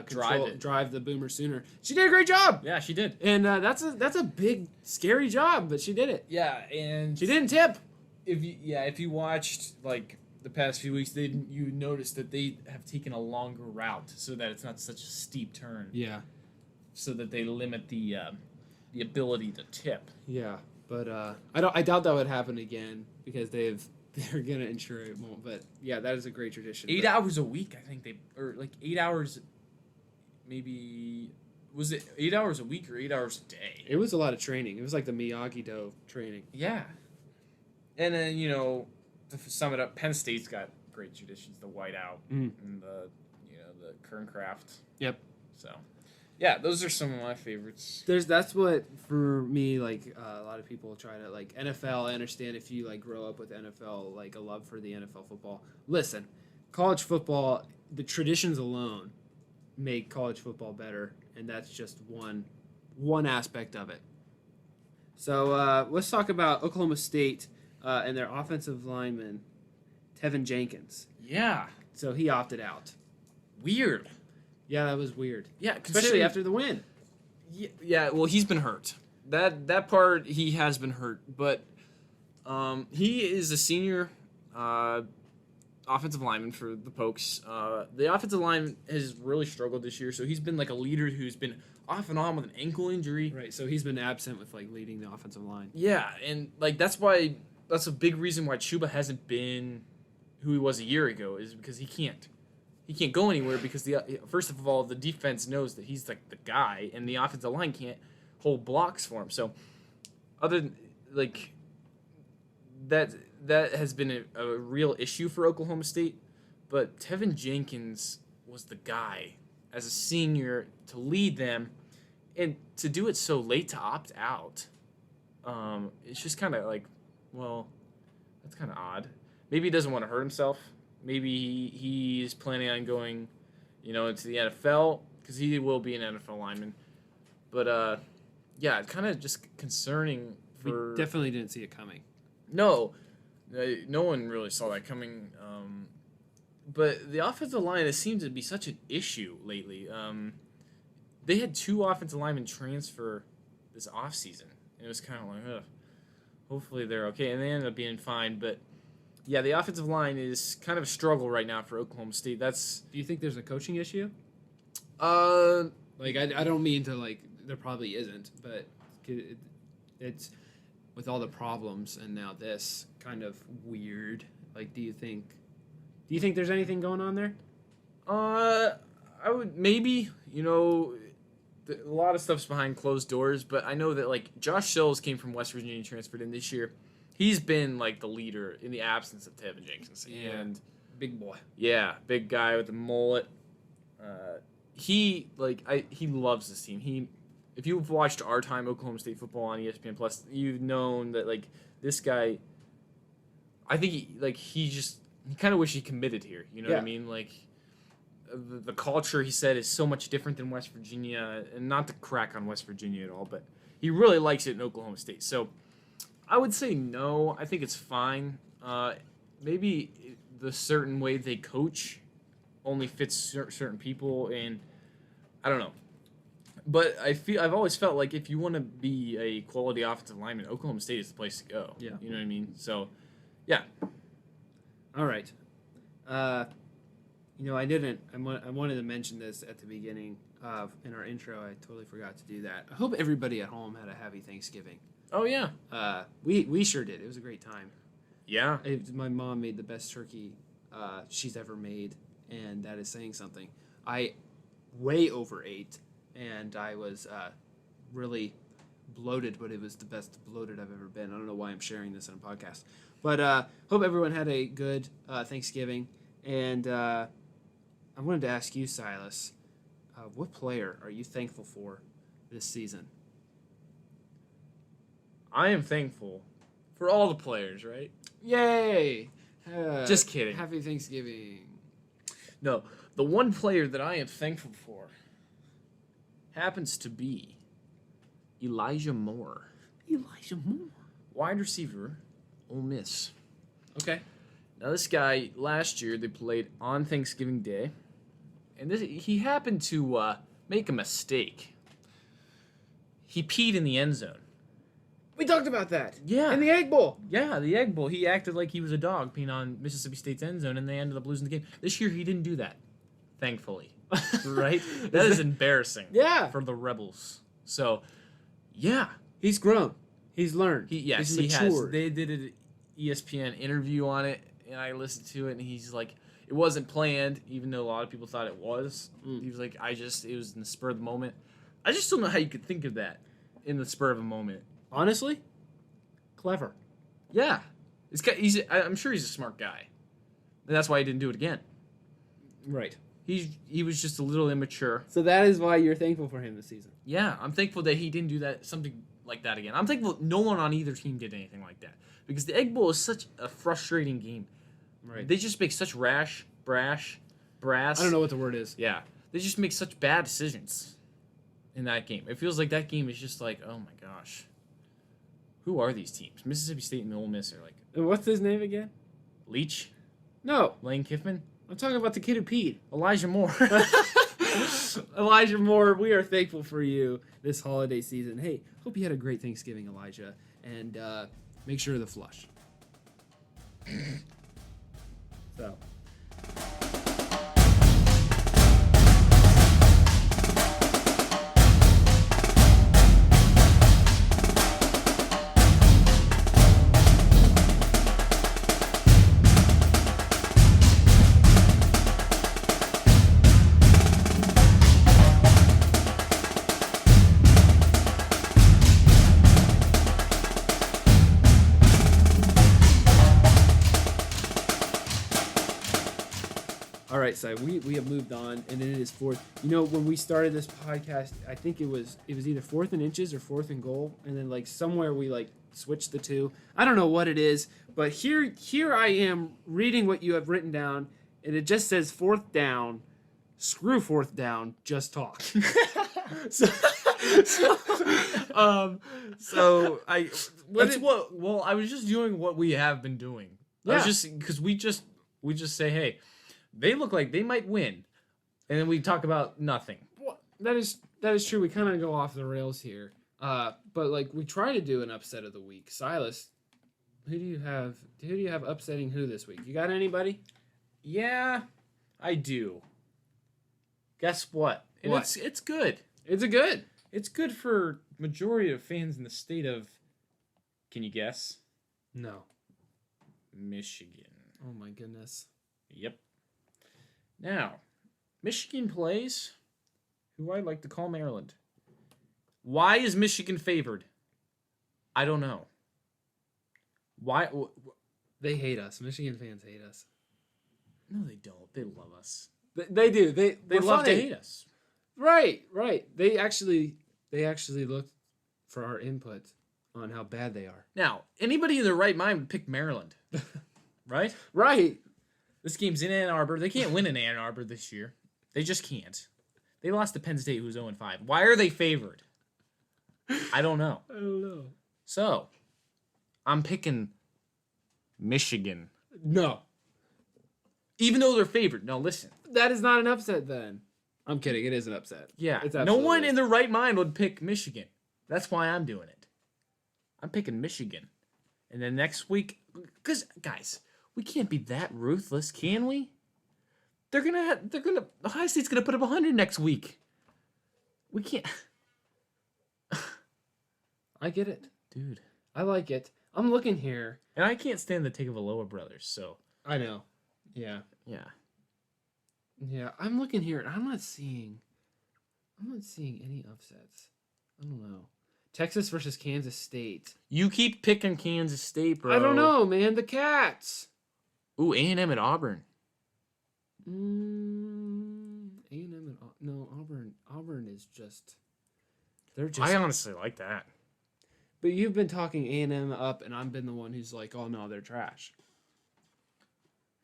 S1: drive the Boomer Sooner, she did a great job.
S2: Yeah, she did.
S1: And that's a big scary job, but she did it.
S2: Yeah, and
S1: She didn't tip.
S2: if you watched like the past few weeks, you noticed that they have taken a longer route so that it's not such a steep turn.
S1: Yeah.
S2: So that they limit the ability to tip.
S1: Yeah, but I doubt that would happen again because they're gonna ensure it won't. But yeah, that is a great tradition.
S2: 8 hours a week, I think or like 8 hours. Maybe was it 8 hours a week or 8 hours a day?
S1: It was a lot of training. It was like the Miyagi-Do training.
S2: Yeah, and then to sum it up, Penn State's got great traditions: the whiteout and the Kern craft.
S1: Yep.
S2: So. Yeah, those are some of my favorites.
S1: That's what for me, like a lot of people try to like NFL. I understand if you like grow up with NFL, like a love for the NFL football. Listen, college football, the traditions alone make college football better, and that's just one aspect of it. So let's talk about Oklahoma State and their offensive lineman, Tevin Jenkins.
S2: Yeah.
S1: So he opted out.
S2: Weird.
S1: Yeah, that was weird.
S2: Yeah,
S1: especially after the win.
S2: Yeah. Well, he's been hurt. That part he has been hurt, but he is a senior offensive lineman for the Pokes. The offensive line has really struggled this year, so he's been like a leader who's been off and on with an ankle injury.
S1: Right. So he's been absent with like leading the offensive line.
S2: Yeah, and like that's a big reason why Chuba hasn't been who he was a year ago is because he can't go anywhere because first of all the defense knows that he's like the guy and the offensive line can't hold blocks for him. So other than like that has been a real issue for Oklahoma State, but Tevin Jenkins was the guy as a senior to lead them and to do it so late to opt out. It's just kind of like, well, that's kind of odd. Maybe he doesn't want to hurt himself. Maybe he's planning on going, into the NFL because he will be an NFL lineman. But yeah, it's kind of just concerning.
S1: We definitely didn't see it coming.
S2: No one really saw that coming. But the offensive line has seemed to be such an issue lately. They had 2 offensive linemen transfer this offseason, And it was kind of like, ugh. Hopefully they're okay. And they ended up being fine. But, yeah, the offensive line is kind of a struggle right now for Oklahoma State.
S1: Do you think there's a coaching issue?
S2: Uh,
S1: Like, I don't mean to, like, there probably isn't, but it's with all the problems and now this kind of weird. Like, do you think there's anything going on there?
S2: I would maybe, a lot of stuff's behind closed doors, but I know that, like, Josh Sills came from West Virginia and transferred in this year. He's been, like, the leader in the absence of Tevin Jenkins.
S1: Yeah.
S2: And,
S1: Big boy.
S2: yeah, big guy with the mullet. He loves this team. If you've watched our time Oklahoma State football on ESPN Plus, you've known that, like, this guy, I think he kind of wish he committed here. You know what I mean? Like, the culture, he said, is so much different than West Virginia, and not to crack on West Virginia at all, but he really likes it in Oklahoma State. So I would say no. I think it's fine. Maybe the certain way they coach only fits certain people, and I don't know. But I've always felt like if you want to be a quality offensive lineman, Oklahoma State is the place to go.
S1: Yeah.
S2: You know what I mean? So, yeah.
S1: All right. I wanted to mention this at the beginning in our intro. I totally forgot to do that. I hope everybody at home had a happy Thanksgiving.
S2: Oh, yeah.
S1: We sure did. It was a great time.
S2: Yeah.
S1: My mom made the best turkey she's ever made, and that is saying something. I way overate, and I was really bloated, but it was the best bloated I've ever been. I don't know why I'm sharing this on a podcast. But hope everyone had a good Thanksgiving. And I wanted to ask you, Silas, what player are you thankful for this season?
S2: I am thankful for all the players, right?
S1: Yay!
S2: Just kidding.
S1: Happy Thanksgiving.
S2: No, the one player that I am thankful for happens to be Elijah Moore.
S1: Elijah Moore.
S2: Wide receiver, Ole Miss.
S1: Okay.
S2: Now, this guy, last year, they played on Thanksgiving Day, and he happened to make a mistake. He peed in the end zone.
S1: We talked about that.
S2: Yeah.
S1: In the Egg Bowl.
S2: Yeah, the Egg Bowl. He acted like he was a dog peeing on Mississippi State's end zone, and they ended up losing the game. This year, he didn't do that, thankfully. Right? That is embarrassing.
S1: Yeah.
S2: For the Rebels. So, yeah.
S1: He's grown. He's learned.
S2: He
S1: He's
S2: has.
S1: matured.
S2: They did an ESPN interview on it, and I listened to it, and he's like, it wasn't planned, even though a lot of people thought it was. He was like, it was in the spur of the moment. I just don't know how you could think of that in the spur of a moment.
S1: Honestly, clever.
S2: Yeah. I'm sure he's a smart guy. And that's why he didn't do it again.
S1: Right.
S2: He was just a little immature.
S1: So that is why you're thankful for him this season.
S2: Yeah, I'm thankful that he didn't do something like that again. I'm thankful no one on either team did anything like that. Because the Egg Bowl is such a frustrating game.
S1: Right.
S2: They just make such brass.
S1: I don't know what the word is.
S2: Yeah. They just make such bad decisions in that game. It feels like that game is just like, oh my gosh. Who are these teams? Mississippi State and Ole Miss are like...
S1: And what's his name again?
S2: Leach?
S1: No.
S2: Lane Kiffin?
S1: I'm talking about the kid who peed.
S2: Elijah Moore.
S1: Elijah Moore, we are thankful for you this holiday season. Hey, hope you had a great Thanksgiving, Elijah. And make sure to flush. So... All right, so we have moved on, and then it is fourth. You know, when we started this podcast, I think it was either 4th and inches or 4th and goal, and then like somewhere we like switched the two. I don't know what it is, but here I am reading what you have written down, and it just says 4th down. Screw 4th down. Just talk.
S2: I was just doing what we have been doing.
S1: Yeah.
S2: I was just because we just say, hey, they look like they might win, and then we talk about nothing.
S1: Well, that is true. We kind of go off the rails here. But like we try to do an upset of the week. Silas, who do you have? Who do you have upsetting who this week? You got anybody?
S2: Yeah, I do. Guess what? And
S1: What?
S2: it's good.
S1: It's a good.
S2: It's good for majority of fans in the state of. Can you guess?
S1: No.
S2: Michigan.
S1: Oh my goodness.
S2: Yep. Now, Michigan plays who I like to call Maryland. Why is Michigan favored? I don't know. Why?
S1: They hate us. Michigan fans hate us.
S2: No, they don't. They love us.
S1: They do. They
S2: They love to
S1: funny.
S2: hate us.
S1: Right. They actually looked for our input on how bad they are.
S2: Now, anybody in their right mind would pick Maryland, right?
S1: Right.
S2: This game's in Ann Arbor. They can't win in Ann Arbor this year. They just can't. They lost to Penn State, who's 0-5. Why are they favored? I don't know.
S1: I don't know.
S2: So, I'm picking Michigan.
S1: No.
S2: Even though they're favored. No, listen.
S1: That is not an upset then. I'm kidding. It is an upset.
S2: Yeah,
S1: It's
S2: no
S1: absolutely
S2: one
S1: is.
S2: in their right mind would pick Michigan. That's why I'm doing it. I'm picking Michigan. And then next week, because, guys, we can't be that ruthless, can we? Ohio State's going to put up 100 next week. We can't.
S1: I get it.
S2: Dude.
S1: I like it. I'm looking here.
S2: And I can't stand the take of a lower brothers, so.
S1: I know. Yeah.
S2: Yeah.
S1: Yeah. I'm looking here and I'm not seeing any upsets. I don't know. Texas versus Kansas State.
S2: You keep picking Kansas State, bro.
S1: I don't know, man. The Cats.
S2: Ooh, A&M at Auburn.
S1: A&M and no, Auburn. Auburn is just. They're just.
S2: I honestly like that.
S1: But you've been talking A&M up, and I've been the one who's like, "Oh no, they're trash."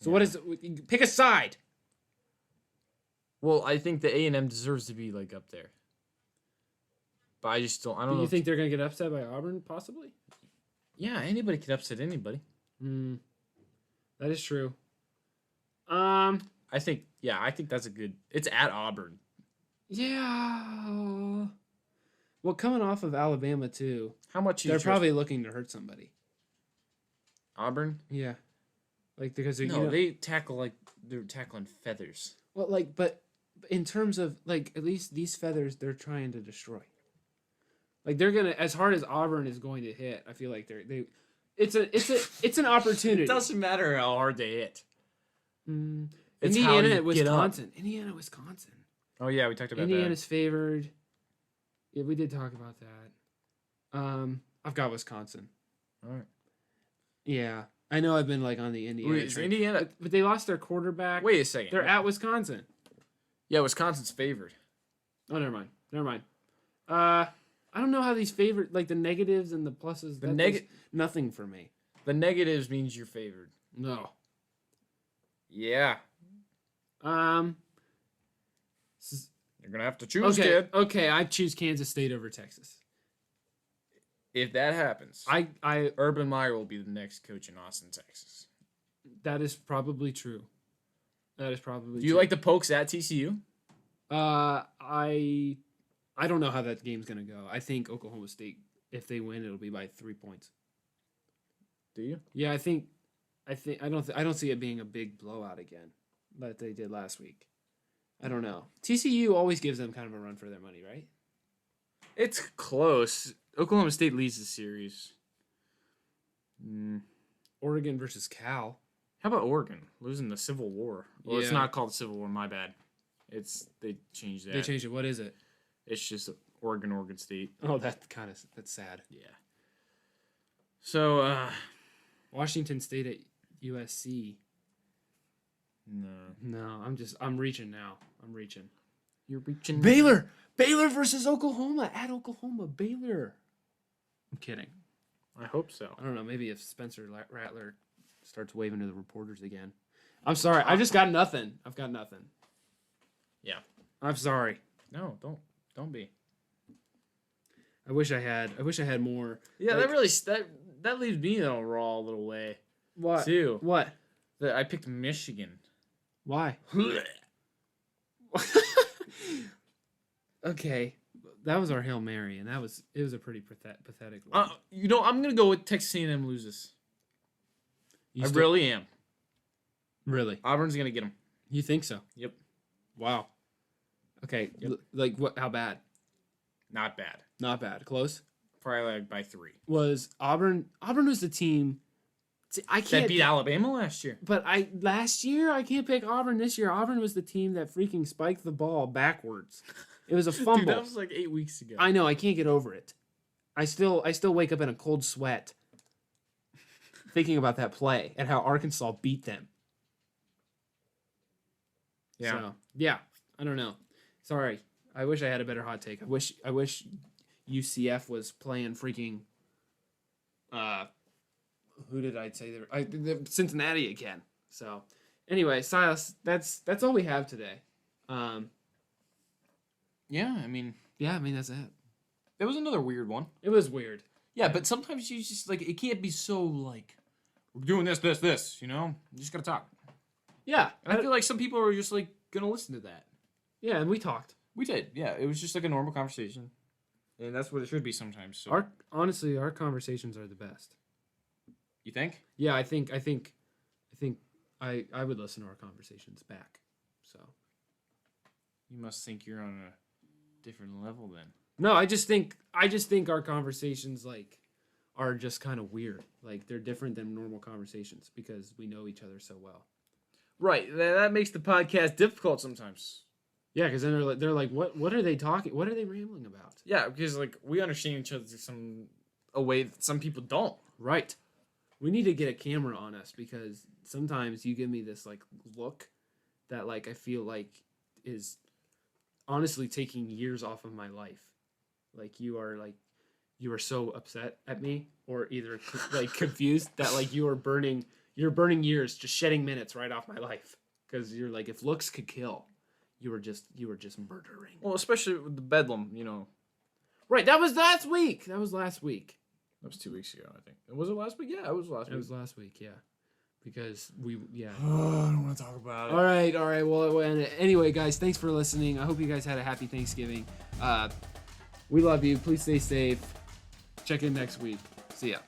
S1: So what is it? Pick a side.
S2: Well, I think the A&M deserves to be like up there. But I just don't. I don't
S1: Do
S2: know.
S1: you think they're gonna get upset by Auburn? Possibly.
S2: Yeah, anybody could upset anybody.
S1: That is true.
S2: I think that's a good. It's at Auburn.
S1: Yeah. Well, coming off of Alabama too,
S2: How much?
S1: they're probably looking to hurt somebody.
S2: Auburn.
S1: Yeah. Like because
S2: They tackle like they're tackling feathers.
S1: well, like, but in terms of like at least these feathers, they're trying to destroy. Like they're gonna, as hard as Auburn is going to hit, I feel like it's an opportunity.
S2: It doesn't matter how hard they hit. It's
S1: Indiana
S2: how
S1: at
S2: you get up.
S1: Wisconsin. Indiana, Wisconsin.
S2: Oh yeah, we talked about
S1: Indiana's favored. Yeah, we did talk about that. I've got Wisconsin.
S2: that. All right.
S1: Yeah, I know. I've been like on the Indiana.
S2: Wait, is
S1: train.
S2: Indiana?
S1: But they lost their quarterback.
S2: Wait a second.
S1: They're at Wisconsin.
S2: Yeah, Wisconsin's favored.
S1: Oh, never mind. I don't know how these favorite, like the negatives and the pluses.
S2: The
S1: does nothing for me.
S2: The negatives means you're favored.
S1: No.
S2: Yeah. You're gonna have to choose,
S1: Okay.
S2: kid.
S1: Okay, I choose Kansas State over Texas.
S2: If that happens,
S1: I
S2: Urban Meyer will be the next coach in Austin, Texas.
S1: that is probably true. That is probably.
S2: Do you like the Pokes at TCU?
S1: I don't know how that game's gonna go. I think Oklahoma State, if they win, it'll be by 3 points.
S2: Do you?
S1: Yeah, I don't see it being a big blowout again, like they did last week. I don't know. TCU always gives them kind of a run for their money, right?
S2: It's close. Oklahoma State leads the series.
S1: Oregon versus Cal.
S2: How about Oregon losing the Civil War? Well, it's
S1: Yeah.
S2: not called the Civil War. My bad. They changed that.
S1: They changed it. What is it?
S2: It's just Oregon State.
S1: Oh, that's sad.
S2: Yeah. So,
S1: Washington State at USC.
S2: no.
S1: No, I'm reaching now. I'm reaching.
S2: You're reaching.
S1: Baylor versus Oklahoma at Oklahoma. Baylor. I'm kidding.
S2: I hope so.
S1: I don't know. Maybe if Spencer Rattler starts waving to the reporters again. I'm sorry. I just got nothing. I've got nothing.
S2: Yeah.
S1: I'm sorry.
S2: No, don't be.
S1: I wish I had more.
S2: Yeah,
S1: Like-
S2: that really that leaves me in a raw little way
S1: What?
S2: too.
S1: What?
S2: That I picked Michigan.
S1: Why? Okay. our Hail Mary, and it was a pretty pathetic one.
S2: I'm gonna go with Texas A&M loses.
S1: You
S2: I
S1: still-
S2: really am.
S1: really.
S2: Auburn's gonna get them.
S1: You think so?
S2: Yep.
S1: Wow. Okay,
S2: Yep.
S1: like what? How bad?
S2: Not bad.
S1: Not bad. Close.
S2: Probably like by 3.
S1: Was Auburn? Auburn was the team. See, I can't.
S2: That beat Alabama last year.
S1: But last year I can't pick Auburn. This year Auburn was the team that freaking spiked the ball backwards. It was a fumble.
S2: Dude, that was like 8 weeks ago.
S1: I know. I can't get over it. I still wake up in a cold sweat thinking about that play and how Arkansas beat them.
S2: Yeah.
S1: So, yeah. I don't know. Sorry. I wish I had a better hot take. I wish UCF was playing freaking who did I say there? Cincinnati again. So, anyway, Silas, that's all we have today.
S2: Yeah, I mean,
S1: that's it.
S2: there was another weird one.
S1: It was weird.
S2: Yeah, but sometimes you just like it can't be so like we're doing this, you know? You just gotta talk.
S1: Yeah.
S2: And I feel like some people are just like gonna listen to that.
S1: Yeah, and we talked.
S2: We did, yeah. It was just like a normal conversation, and that's what it should be sometimes. So,
S1: Honestly, our conversations are the best.
S2: you think?
S1: Yeah, I think I would listen to our conversations back. So
S2: You must think you're on a different level then.
S1: no, I just think our conversations like are just kind of weird. Like they're different than normal conversations because we know each other so well.
S2: Right. That makes the podcast difficult sometimes.
S1: Yeah, because then they're like, what are they talking? What are they rambling about?
S2: Yeah, because like we understand each other a way that some people don't.
S1: Right. We need to get a camera on us because sometimes you give me this like look that like I feel like is honestly taking years off of my life. Like you are so upset at me or either like confused that like you're burning years, just shedding minutes right off my life because you're like, if looks could kill, you were just murdering.
S2: Well, especially with the Bedlam, you know.
S1: Right. That was last week. That was
S2: 2 weeks ago, I think. Was it last week? Yeah, it was last week.
S1: It was last week. Yeah. Because yeah.
S2: I don't want to talk about it.
S1: All right. Well, anyway, guys, thanks for listening. I hope you guys had a happy Thanksgiving. We love you. Please stay safe. Check in next week. See ya.